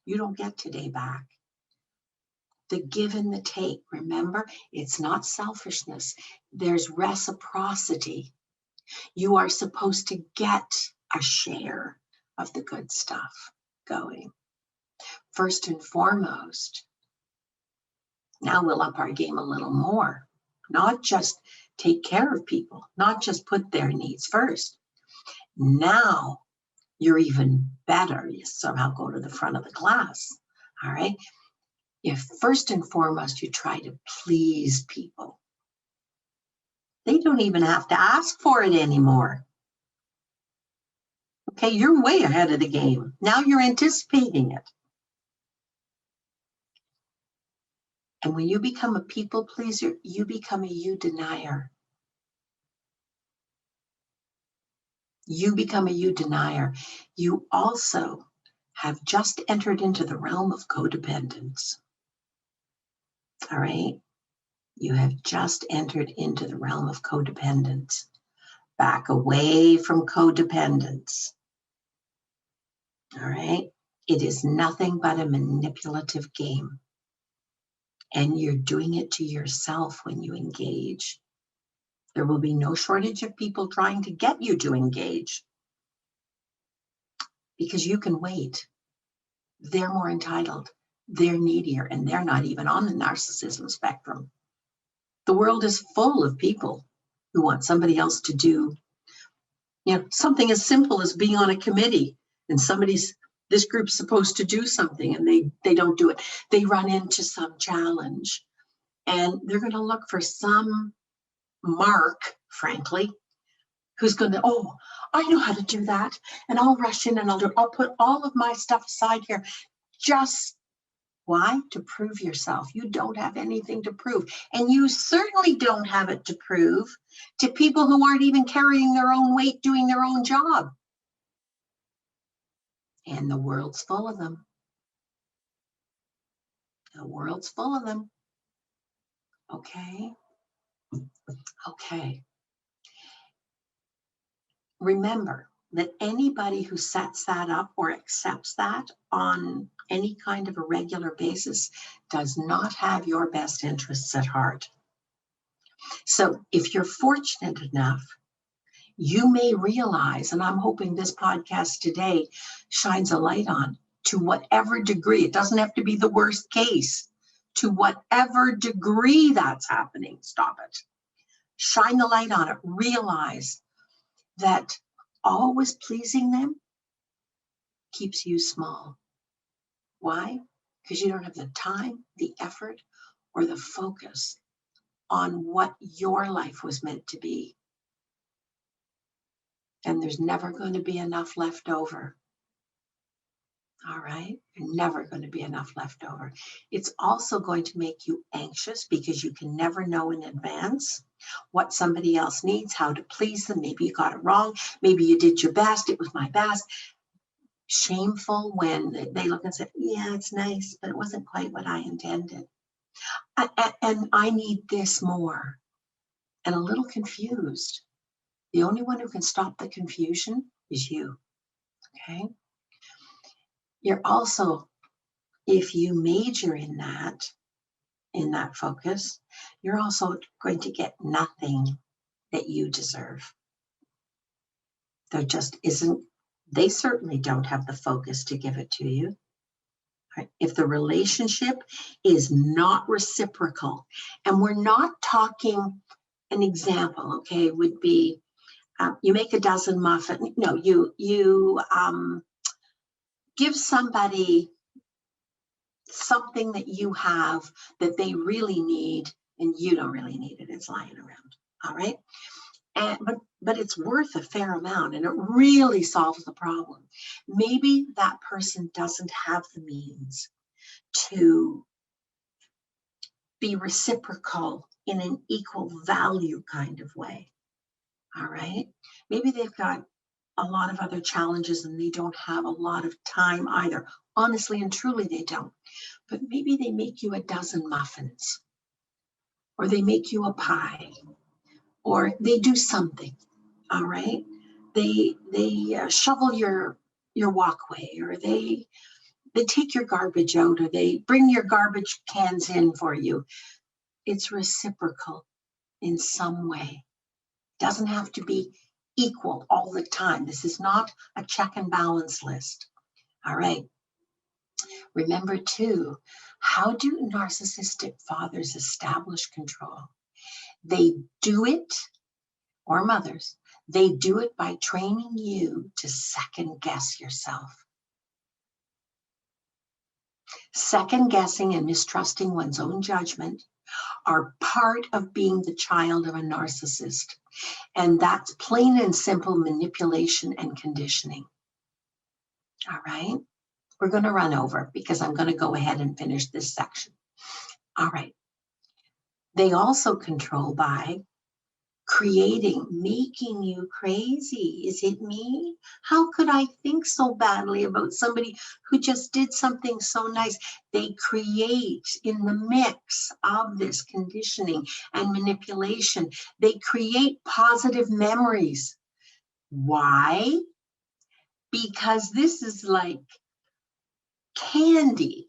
You don't get today back. The give and the take, remember, it's not selfishness. There's reciprocity. You are supposed to get a share of the good stuff going. First and foremost, now we'll up our game a little more. not just take care of people, not just put their needs first. Now you're even better. You somehow go to the front of the class. All right. If first and foremost, you try to please people, they don't even have to ask for it anymore. Okay, you're way ahead of the game. Now you're anticipating it. And when you become a people pleaser, you become a you denier. You become a you denier. You also have just entered into the realm of codependence. All right? You have just entered into the realm of codependence. Back away from codependence. All right? It is nothing but a manipulative game. And you're doing it to yourself when you engage. There will be no shortage of people trying to get you to engage because you can wait. They're more entitled, they're needier, and they're not even on the narcissism spectrum. The world is full of people who want somebody else to do, something as simple as being on a committee and this group's supposed to do something and they don't do it. They run into some challenge and they're going to look for some mark, frankly, who's going to, oh, I know how to do that. And I'll rush in and I'll put all of my stuff aside here. Just why? To prove yourself. You don't have anything to prove. And you certainly don't have it to prove to people who aren't even carrying their own weight, doing their own job. And the world's full of them. The world's full of them. Okay. Okay. Remember that anybody who sets that up or accepts that on any kind of a regular basis does not have your best interests at heart. So if you're fortunate enough, you may realize, and I'm hoping this podcast today shines a light on, to whatever degree, it doesn't have to be the worst case, to whatever degree that's happening, stop it. Shine the light on it. Realize that always pleasing them keeps you small. Why? Because you don't have the time, the effort, or the focus on what your life was meant to be. And there's never going to be enough left over. All right? There's never going to be enough left over. It's also going to make you anxious because you can never know in advance what somebody else needs, how to please them. Maybe you got it wrong. Maybe you did your best. It was my best. Shameful when they look and say, yeah, it's nice, but it wasn't quite what I intended. And I need this more. And a little confused. The only one who can stop the confusion is you. Okay? You're also, if you major in that focus, you're also going to get nothing that you deserve. There just isn't, they certainly don't have the focus to give it to you. Right? If the relationship is not reciprocal, and we're not talking, an example, okay, would be you make a dozen muffins. No, you give somebody something that you have that they really need and you don't really need it. It's lying around. All right. But it's worth a fair amount and it really solves the problem. Maybe that person doesn't have the means to be reciprocal in an equal value kind of way. All right. Maybe they've got a lot of other challenges and they don't have a lot of time either. Honestly and truly, they don't. But maybe they make you a dozen muffins, or they make you a pie, or they do something. All right. They shovel your walkway, or they take your garbage out, or they bring your garbage cans in for you. It's reciprocal in some way. Doesn't have to be equal all the time. This is not a check and balance list. All right. Remember too, how do narcissistic fathers establish control? They do it, or mothers, they do it by training you to second guess yourself. Second guessing and mistrusting one's own judgment are part of being the child of a narcissist. And that's plain and simple manipulation and conditioning. All right, we're going to run over because I'm going to go ahead and finish this section. All right. They also control by creating, making you crazy. Is it me? How could I think so badly about somebody who just did something so nice? They create in the mix of this conditioning and manipulation. They create positive memories. Why? Because this is like candy.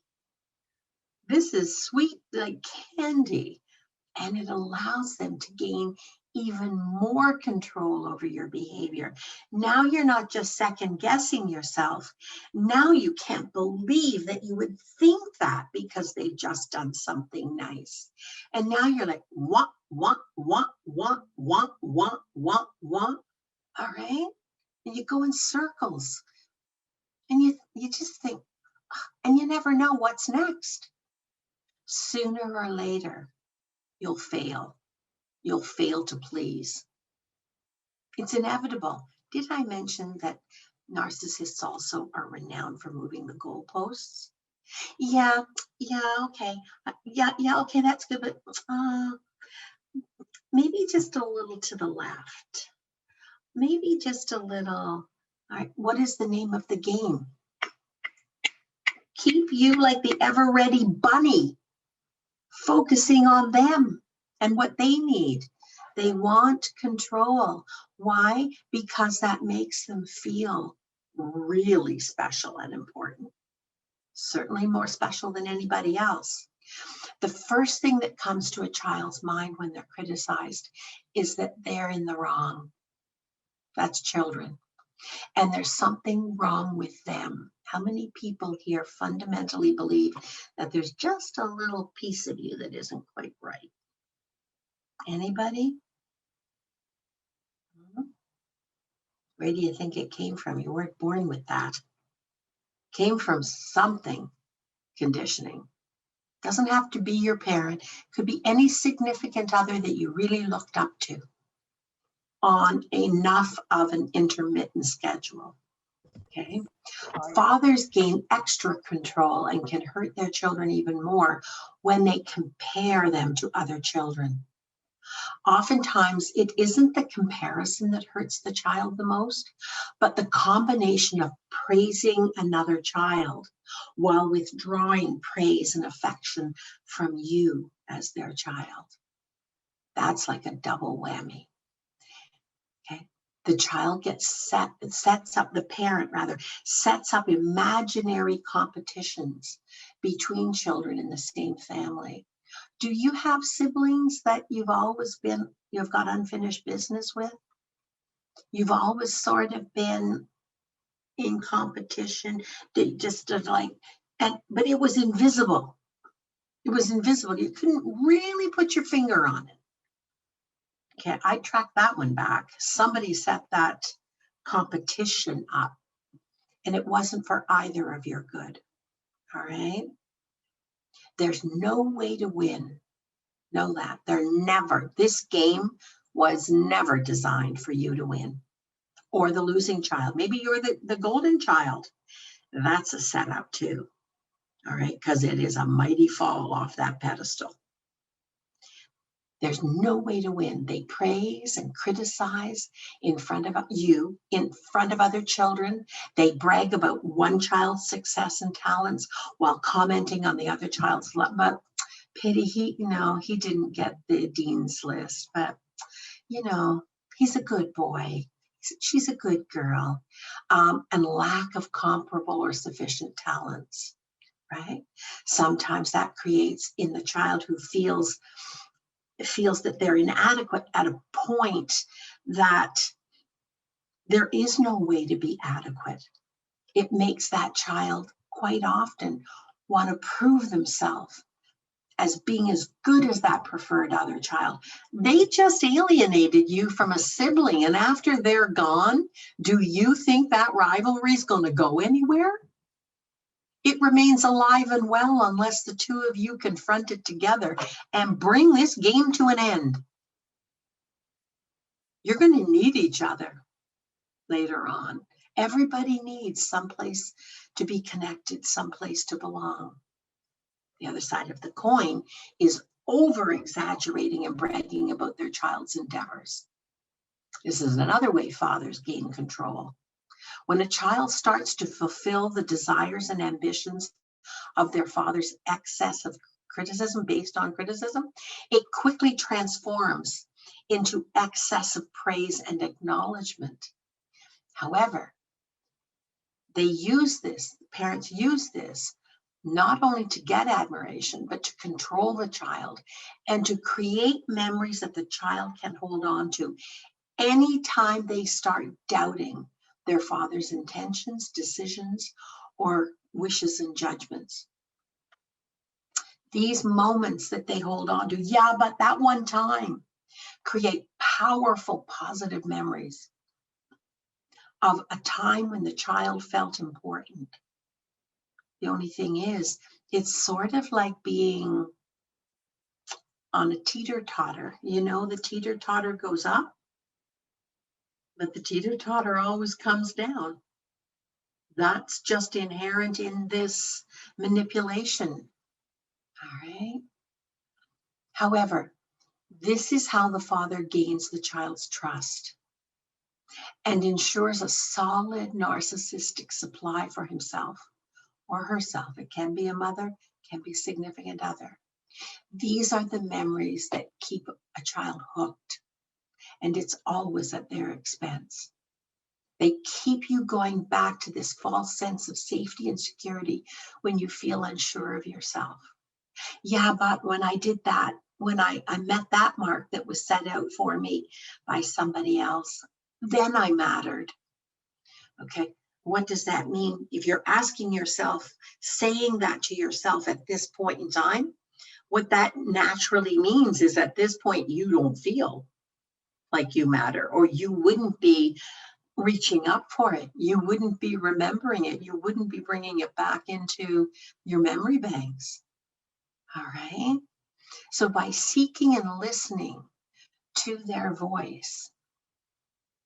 This is sweet like candy. And it allows them to gain even more control over your behavior. Now you're not just second guessing yourself. Now you can't believe that you would think that because they've just done something nice. And now you're like, wah, wah, wah, wah, wah, wah, wah, wah. All right? And you go in circles. And you just think, and you never know what's next. Sooner or later, you'll fail. You'll fail to please. It's inevitable. Did I mention that narcissists also are renowned for moving the goalposts? Yeah, okay. Okay, that's good, but maybe just a little to the left. Maybe just a little. All right, what is the name of the game? Keep you like the ever-ready bunny, focusing on them and what they need. They want control. Why? Because that makes them feel really special and important. Certainly more special than anybody else. The first thing that comes to a child's mind when they're criticized is that they're in the wrong. That's children. And there's something wrong with them. How many people here fundamentally believe that there's just a little piece of you that isn't quite right? Anybody? Where do you think it came from? You weren't born with that. Came from something, conditioning. Doesn't have to be your parent. Could be any significant other that you really looked up to on enough of an intermittent schedule. Okay. Fathers gain extra control and can hurt their children even more when they compare them to other children. Oftentimes, it isn't the comparison that hurts the child the most, but the combination of praising another child while withdrawing praise and affection from you as their child. That's like a double whammy. Okay. The child the parent sets up imaginary competitions between children in the same family. Do you have siblings that you've got unfinished business with? You've always sort of been in competition, but it was invisible. It was invisible. You couldn't really put your finger on it. Okay, I tracked that one back. Somebody set that competition up, and it wasn't for either of your good. All right? There's no way to win. Know that. This game was never designed for you to win or the losing child. Maybe you're the golden child. That's a setup too. All right, because it is a mighty fall off that pedestal. There's no way to win. They praise and criticize in front of you, in front of other children. They brag about one child's success and talents while commenting on the other child's but pity, he didn't get the dean's list, but he's a good boy. She's a good girl. And lack of comparable or sufficient talents, right? Sometimes that creates in the child who feels that they're inadequate at a point that there is no way to be adequate. It makes that child quite often want to prove themselves as being as good as that preferred other child. They just alienated you from a sibling, and after they're gone, do you think that rivalry is going to go anywhere? It remains alive and well unless the two of you confront it together and bring this game to an end. You're going to need each other later on. Everybody needs someplace to be connected, someplace to belong. The other side of the coin is over-exaggerating and bragging about their child's endeavors. This is another way fathers gain control. When a child starts to fulfill the desires and ambitions of their father's excess of criticism, based on criticism, it quickly transforms into excessive praise and acknowledgement. However, parents use this not only to get admiration, but to control the child and to create memories that the child can hold on to anytime they start doubting their father's intentions, decisions, or wishes and judgments. These moments that they hold on to, yeah, but that one time, create powerful positive memories of a time when the child felt important. The only thing is, it's sort of like being on a teeter-totter. You know, the teeter-totter goes up, but the teeter-totter always comes down. That's just inherent in this manipulation. All right. However, this is how the father gains the child's trust and ensures a solid narcissistic supply for himself or herself. It can be a mother, can be a significant other. These are the memories that keep a child hooked, and it's always at their expense. They keep you going back to this false sense of safety and security when you feel unsure of yourself. Yeah, but when I did that, when I met that mark that was set out for me by somebody else, then I mattered. Okay, what does that mean? If you're asking yourself, saying that to yourself at this point in time, what that naturally means is at this point, you don't feel like you matter, or you wouldn't be reaching up for it. You wouldn't be remembering it. You wouldn't be bringing it back into your memory banks. All right. So by seeking and listening to their voice,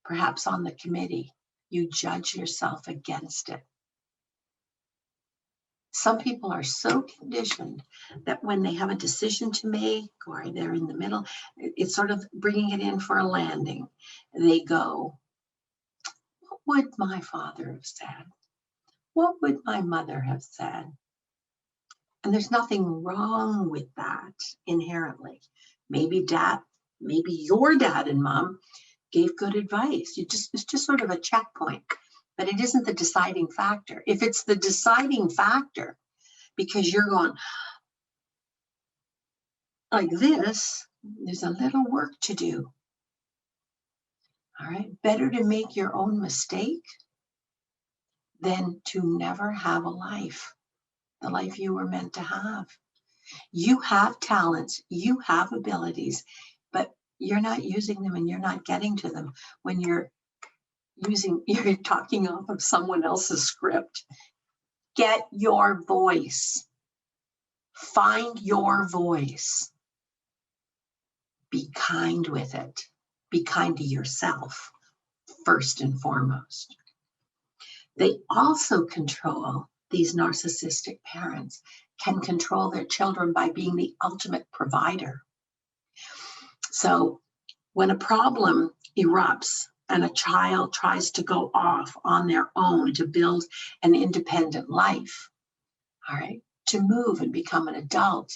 perhaps on the committee, you judge yourself against it. Some people are so conditioned that when they have a decision to make or they're in the middle, it's sort of bringing it in for a landing. They go, what would my father have said? What would my mother have said? And there's nothing wrong with that inherently. Maybe your dad and mom gave good advice. It's just sort of a checkpoint, but it isn't the deciding factor. If it's the deciding factor, because you're going like this, there's a little work to do. All right, better to make your own mistake than to never have a life, the life you were meant to have. You have talents, you have abilities, but you're not using them and you're not getting to them when you're talking off of someone else's script. Get your voice. Find your voice. Be kind with it. Be kind to yourself, first and foremost. They also control, these narcissistic parents can control their children by being the ultimate provider. So when a problem erupts and a child tries to go off on their own to build an independent life, all right, to move and become an adult,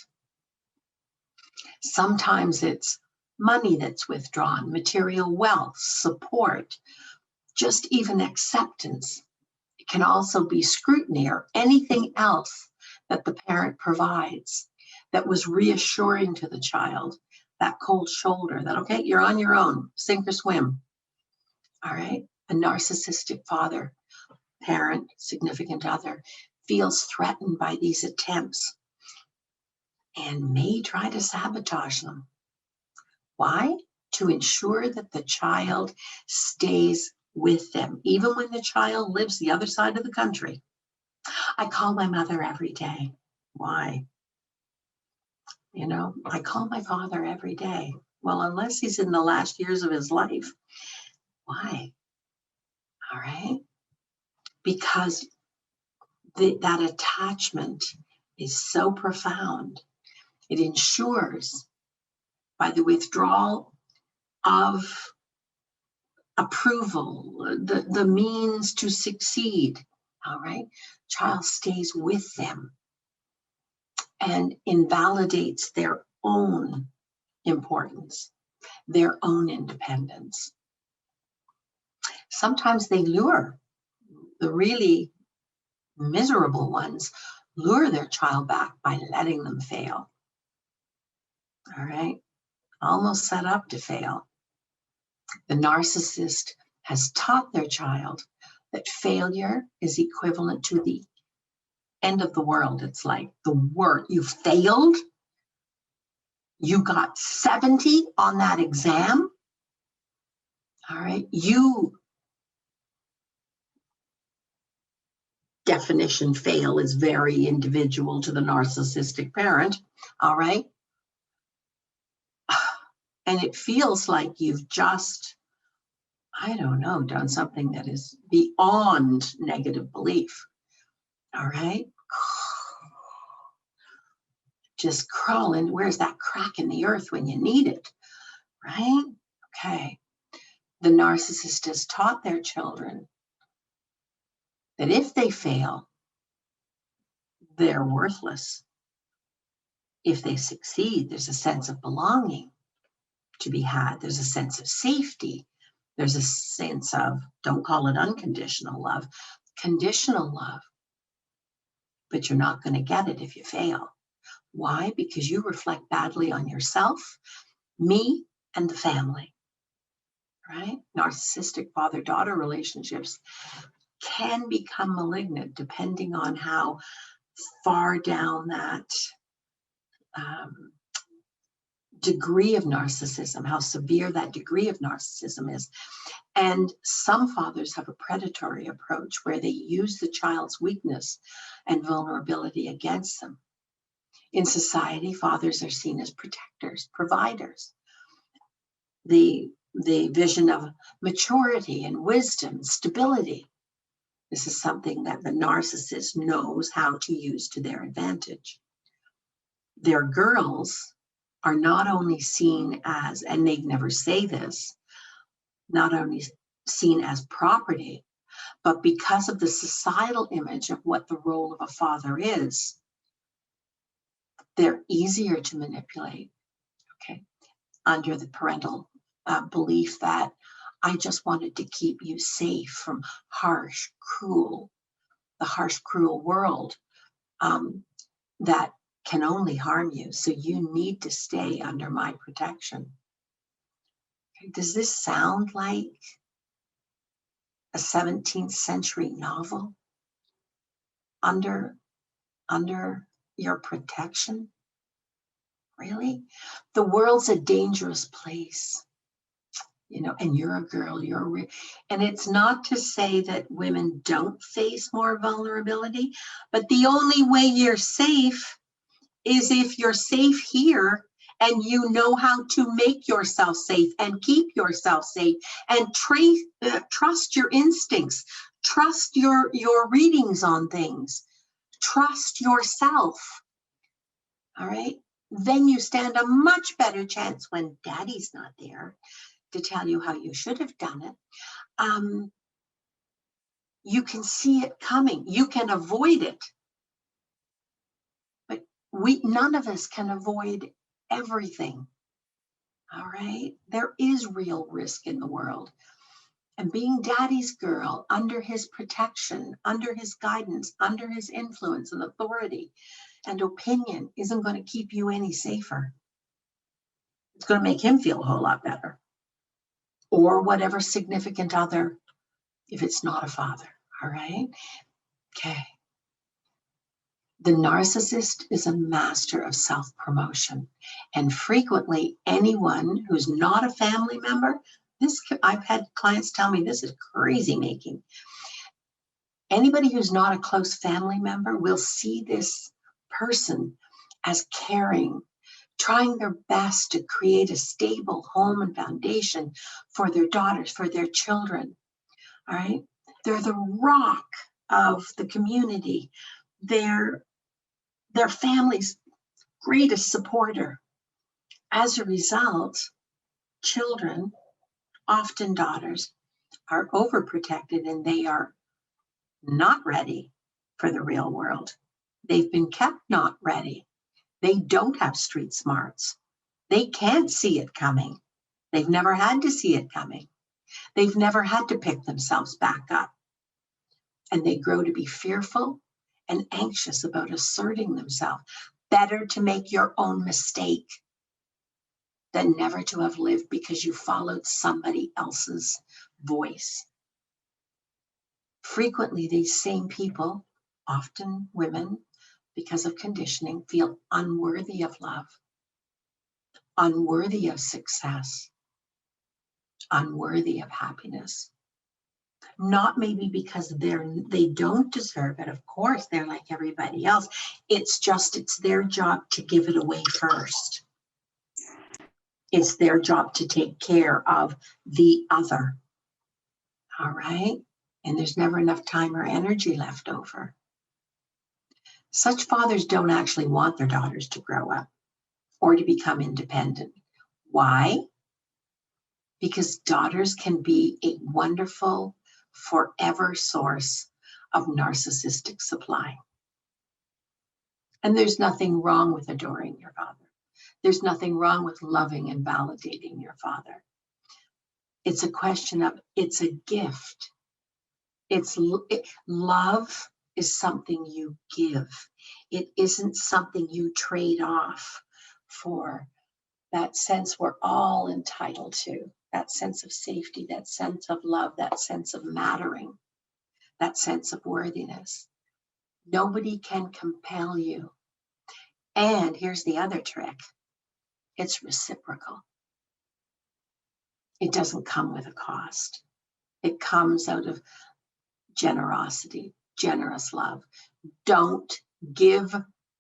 sometimes it's money that's withdrawn, material wealth, support, just even acceptance. It can also be scrutiny or anything else that the parent provides that was reassuring to the child, that cold shoulder, that, okay, you're on your own, sink or swim. All right. A narcissistic father, parent, significant other feels threatened by these attempts and may try to sabotage them. Why? To ensure that the child stays with them, even when the child lives the other side of the country. I call my mother every day. Why? You know, I call my father every day. Well, unless he's in the last years of his life. Why? All right. Because that attachment is so profound. It ensures by the withdrawal of approval, the means to succeed. All right. Child stays with them and invalidates their own importance, their own independence. Sometimes they lure, the really miserable ones lure their child back by letting them fail. All right, almost set up to fail. The narcissist has taught their child that failure is equivalent to the end of the world. It's like the word, you failed, you got 70 on that exam. All right, you definition fail is very individual to the narcissistic parent. All right. And it feels like you've just, I don't know, done something that is beyond negative belief. All right. Just crawling. Where's that crack in the earth when you need it? Right? Okay. The narcissist has taught their children that if they fail, they're worthless. If they succeed, there's a sense of belonging to be had. There's a sense of safety. There's a sense of, don't call it unconditional love, conditional love. But you're not going to get it if you fail. Why? Because you reflect badly on yourself, me, and the family. Right? Narcissistic father-daughter relationships can become malignant depending on how far down that degree of narcissism, how severe that degree of narcissism is. And some fathers have a predatory approach where they use the child's weakness and vulnerability against them. In society, fathers are seen as protectors, providers. The vision of maturity and wisdom, stability. This is something that the narcissist knows how to use to their advantage. Their girls are not only seen as, and they never say this, not only seen as property, but because of the societal image of what the role of a father is, they're easier to manipulate, okay, under the parental belief that I just wanted to keep you safe from the harsh, cruel world that can only harm you. So you need to stay under my protection. Okay, does this sound like a 17th century novel? Under your protection? Really? The world's a dangerous place. You know, and you're a girl, and it's not to say that women don't face more vulnerability, but the only way you're safe is if you're safe here and you know how to make yourself safe and keep yourself safe and trust your instincts, trust your readings on things, trust yourself. All right. Then you stand a much better chance when daddy's not there to tell you how you should have done it. You can see it coming. You can avoid it. But none of us can avoid everything. All right? There is real risk in the world. And being daddy's girl, under his protection, under his guidance, under his influence and authority and opinion isn't going to keep you any safer. It's going to make him feel a whole lot better. Or whatever significant other, if it's not a father. All right? Okay. The narcissist is a master of self-promotion, and frequently anyone who's not a family member, I've had clients tell me this is crazy making. Anybody who's not a close family member will see this person as caring, trying their best to create a stable home and foundation for their daughters, for their children. All right. They're the rock of the community. They're their family's greatest supporter. As a result, children, often daughters, are overprotected and they are not ready for the real world. They've been kept not ready. They don't have street smarts. They can't see it coming. They've never had to see it coming. They've never had to pick themselves back up. And they grow to be fearful and anxious about asserting themselves. Better to make your own mistake than never to have lived because you followed somebody else's voice. Frequently, these same people, often women, because of conditioning, feel unworthy of love, unworthy of success, unworthy of happiness. Not maybe because they don't deserve it. Of course, they're like everybody else. It's their job to give it away first. It's their job to take care of the other. All right? And there's never enough time or energy left over. Such fathers don't actually want their daughters to grow up or to become independent. Why? Because daughters can be a wonderful, forever source of narcissistic supply. And there's nothing wrong with adoring your father. There's nothing wrong with loving and validating your father. It's a question of, it's a gift. Love is something you give. It isn't something you trade off for that sense we're all entitled to, that sense of safety, that sense of love, that sense of mattering, that sense of worthiness. Nobody can compel you. And here's the other trick. It's reciprocal. It doesn't come with a cost. It comes out of generosity, generous love. Don't give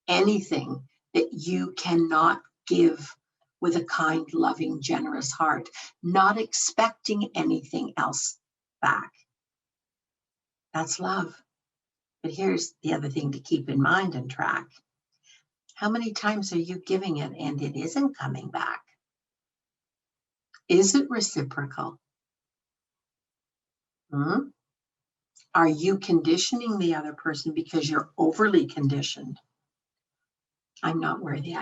anything that you cannot give with a kind, loving, generous heart, not expecting anything else back. That's love. But here's the other thing to keep in mind and track. How many times are you giving it and it isn't coming back? Is it reciprocal? Are you conditioning the other person because you're overly conditioned? I'm not worthy.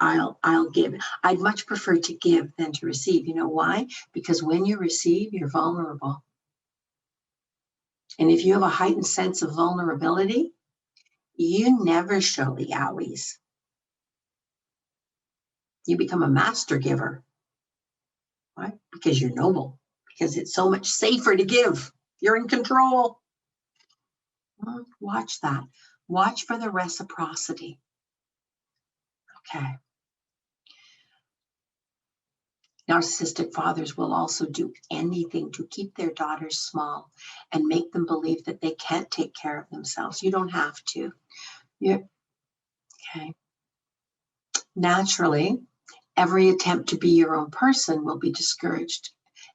I'll give. I'd much prefer to give than to receive. You know why? Because when you receive, you're vulnerable. And if you have a heightened sense of vulnerability, you never show the owies. You become a master giver. Why? Because you're noble. Because it's so much safer to give. You're in control. Watch that. Watch for the reciprocity. Okay. Narcissistic fathers will also do anything to keep their daughters small and make them believe that they can't take care of themselves. You don't have to. Okay. Naturally, every attempt to be your own person will be discouraged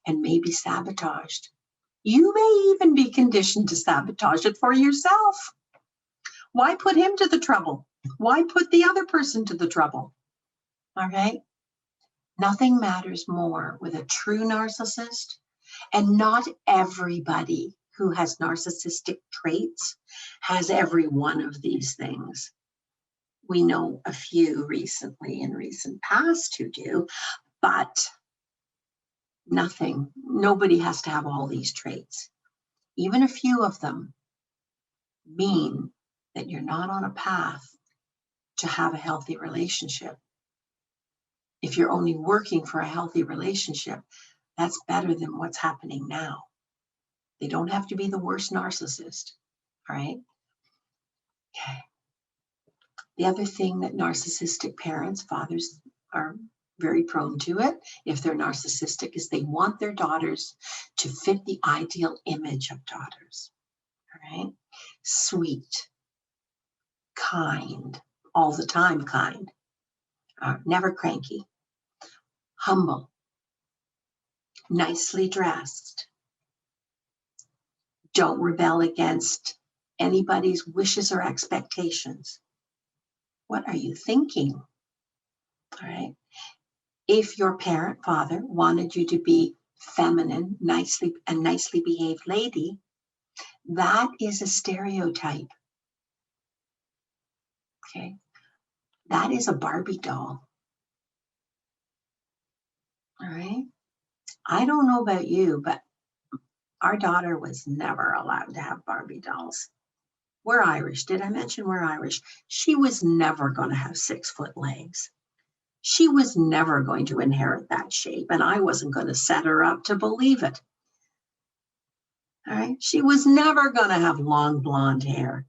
and maybe sabotaged. You may even be conditioned to sabotage it for yourself. Why put him to the trouble? Why put the other person to the trouble? All right. Nothing matters more with a true narcissist, and not everybody who has narcissistic traits has every one of these things. We know a few recently in recent past who do, but nobody has to have all these traits. Even a few of them mean that you're not on a path to have a healthy relationship. If you're only working for a healthy relationship, that's better than what's happening now. They don't have to be the worst narcissist, all right? Okay. The other thing that narcissistic parents, fathers, are very prone to it, if they're narcissistic, is they want their daughters to fit the ideal image of daughters. All right? Sweet, kind, all the time kind, never cranky, humble, nicely dressed, don't rebel against anybody's wishes or expectations. What are you thinking? All right. If your parent, father, wanted you to be feminine, a nicely behaved lady, that is a stereotype. Okay. That is a Barbie doll. All right. I don't know about you, but our daughter was never allowed to have Barbie dolls. We're Irish. Did I mention we're Irish? She was never going to have 6-foot legs. She was never going to inherit that shape, and I wasn't going to set her up to believe it. All right. She was never going to have long blonde hair.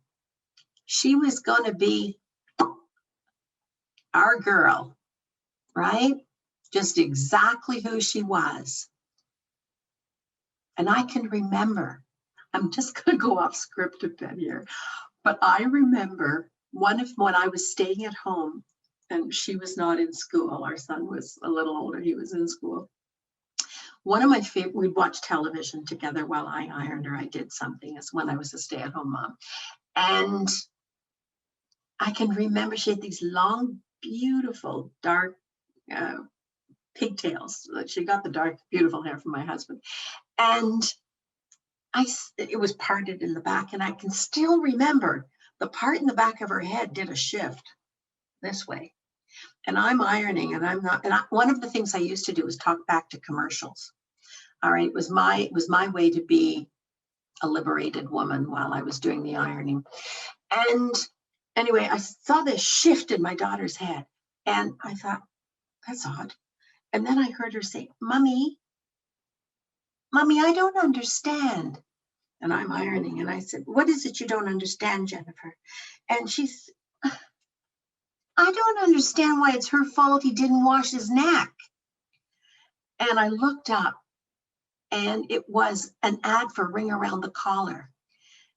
She was going to be our girl, right? Just exactly who she was. And I can remember, I'm just going to go off script a bit here, but I remember when I was staying at home and she was not in school. Our son was a little older. He was in school. One of my favorite, we'd watch television together while I ironed or I did something. As when I was a stay-at-home mom. And I can remember she had these long, beautiful, dark pigtails. She got the dark, beautiful hair from my husband. And it was parted in the back. And I can still remember the part in the back of her head did a shift this way. And I'm ironing and I'm not, one of the things I used to do was talk back to commercials. All right, it was my way to be a liberated woman while I was doing the ironing. And anyway, I saw this shift in my daughter's head and I thought, that's odd. And then I heard her say, Mommy, I don't understand. And I'm ironing. And I said, what is it you don't understand, Jennifer? And she's, I don't understand why it's her fault he didn't wash his neck. And I looked up and it was an ad for Ring Around the Collar.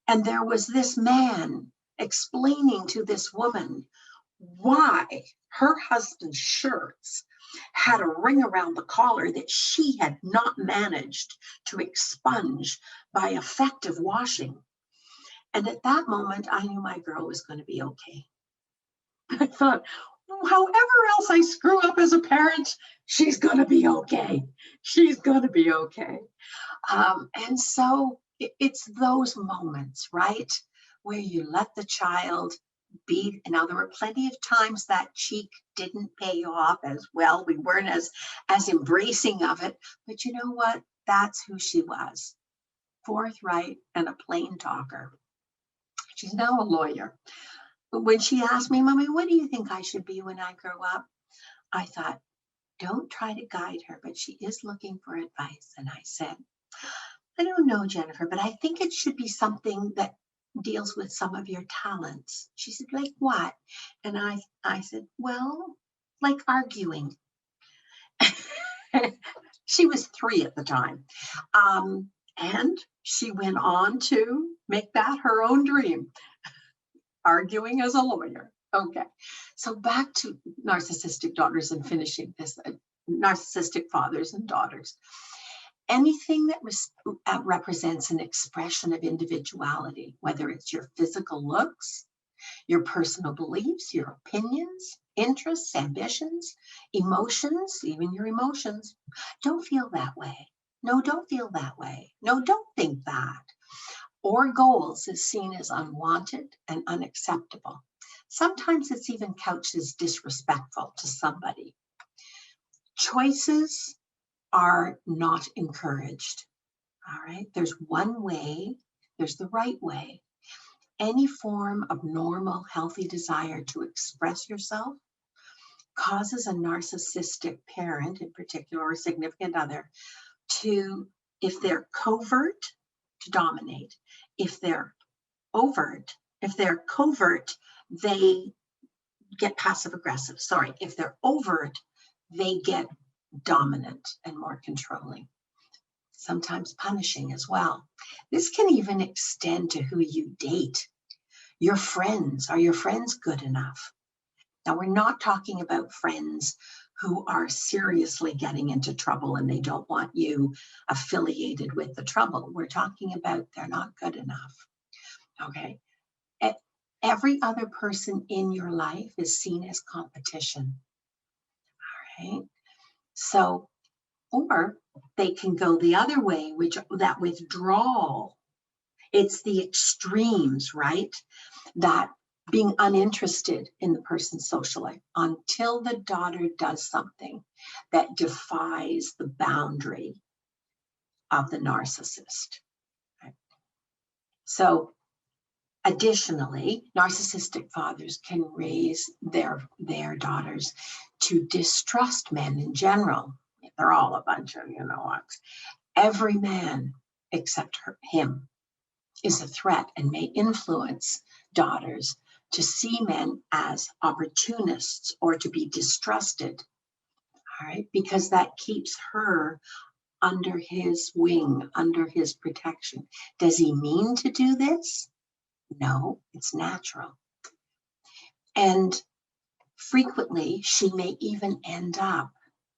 And there was this man explaining to this woman why her husband's shirts had a ring around the collar that she had not managed to expunge by effective washing. And at that moment, I knew my girl was going to be okay. I thought, however else I screw up as a parent, she's going to be okay. She's going to be okay. And so it's those moments, right, where you let the child be. Now, there were plenty of times that cheek didn't pay off as well. We weren't as embracing of it. But you know what? That's who she was. Forthright and a plain talker. She's now a lawyer. But when she asked me, Mommy, what do you think I should be when I grow up? I thought, don't try to guide her, but she is looking for advice. And I said, I don't know, Jennifer, but I think it should be something that deals with some of your talents. She said, like what? And I said, well, like arguing. She was 3 at the time. And she went on to make that her own dream, arguing as a lawyer. Okay, so back to narcissistic daughters and finishing this, narcissistic fathers and daughters. Anything that represents an expression of individuality, whether it's your physical looks, your personal beliefs, your opinions, interests, ambitions, emotions, even your emotions. Don't feel that way. No, don't feel that way. No, don't think that. Or goals is seen as unwanted and unacceptable. Sometimes it's even couched as disrespectful to somebody. Choices are not encouraged. All right. There's one way, there's the right way. Any form of normal, healthy desire to express yourself causes a narcissistic parent, in particular, or a significant other, to, if they're covert, to dominate. If they're covert, they get passive aggressive. Sorry, if they're overt, they get dominant and more controlling, sometimes punishing as well. This can even extend to who you date. Your friends, are your friends good enough? Now, we're not talking about friends who are seriously getting into trouble and they don't want you affiliated with the trouble. We're talking about they're not good enough. Okay. Every other person in your life is seen as competition. All right. So, or they can go the other way, which that withdrawal, it's the extremes, right? That being uninterested in the person's social life until the daughter does something that defies the boundary of the narcissist. Right? So additionally, narcissistic fathers can raise their daughters to distrust men in general. They're all a bunch of, you know what, every man except him is a threat and may influence daughters to see men as opportunists or to be distrusted, all right, because that keeps her under his wing, under his protection. Does he mean to do this? No, it's natural. And frequently, she may even end up,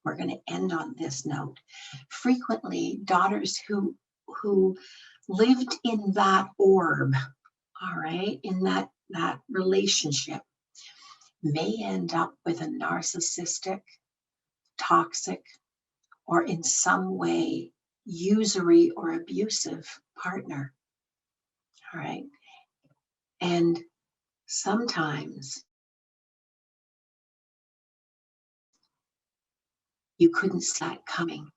we're going to end on this note, frequently daughters who lived in that orb, all right, in that relationship, may end up with a narcissistic, toxic, or in some way usury or abusive partner. All right. And sometimes you couldn't see that coming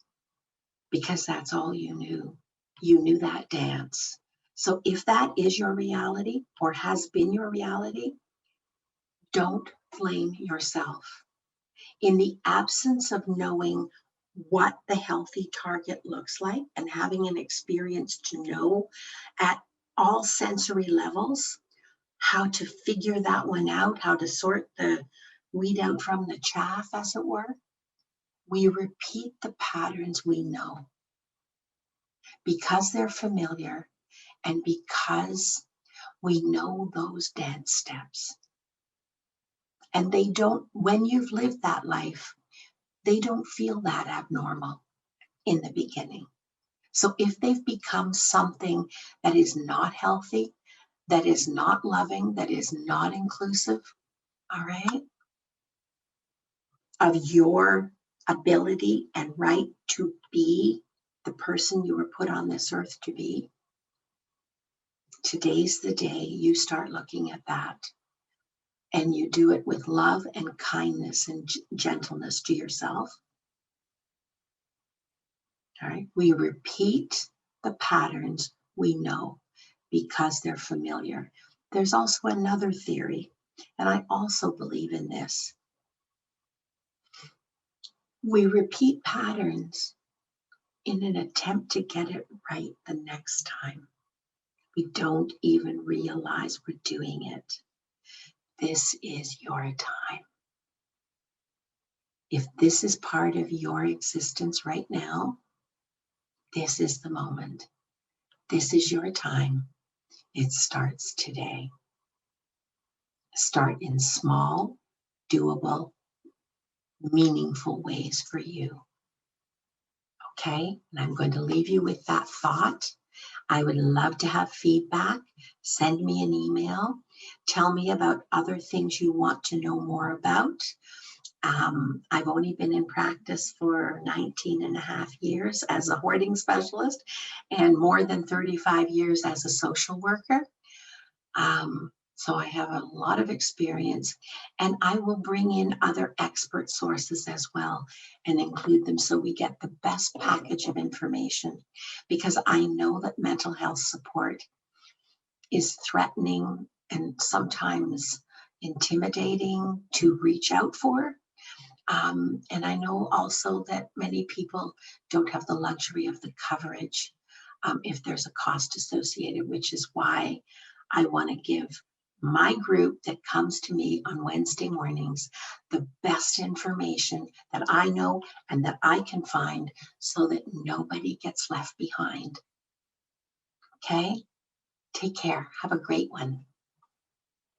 because that's all you knew. You knew that dance. So if that is your reality or has been your reality, don't blame yourself. In the absence of knowing what the healthy target looks like and having an experience to know at all sensory levels how to figure that one out, how to sort the weed out from the chaff, as it were, we repeat the patterns we know because they're familiar and because we know those dance steps. And they don't, when you've lived that life, they don't feel that abnormal in the beginning. So if they've become something that is not healthy, that is not loving, that is not inclusive, all right, of your ability and right to be the person you were put on this earth to be, today's the day you start looking at that. And you do it with love and kindness and gentleness to yourself. All right. We repeat the patterns we know because they're familiar. There's also another theory, and I also believe in this. We repeat patterns in an attempt to get it right the next time. We don't even realize we're doing it. This is your time. If this is part of your existence right now, this is the moment. This is your time. It starts today. Start in small, doable, meaningful ways for you. Okay, and I'm going to leave you with that thought. I would love to have feedback. Send me an email. Tell me about other things you want to know more about. I've only been in practice for 19 and a half years as a hoarding specialist and more than 35 years as a social worker. So I have a lot of experience, and I will bring in other expert sources as well and include them so we get the best package of information, because I know that mental health support is threatening and sometimes intimidating to reach out for. And I know also that many people don't have the luxury of the coverage if there's a cost associated, which is why I want to give my group that comes to me on Wednesday mornings, the best information that I know and that I can find so that nobody gets left behind. Okay? Take care. Have a great one.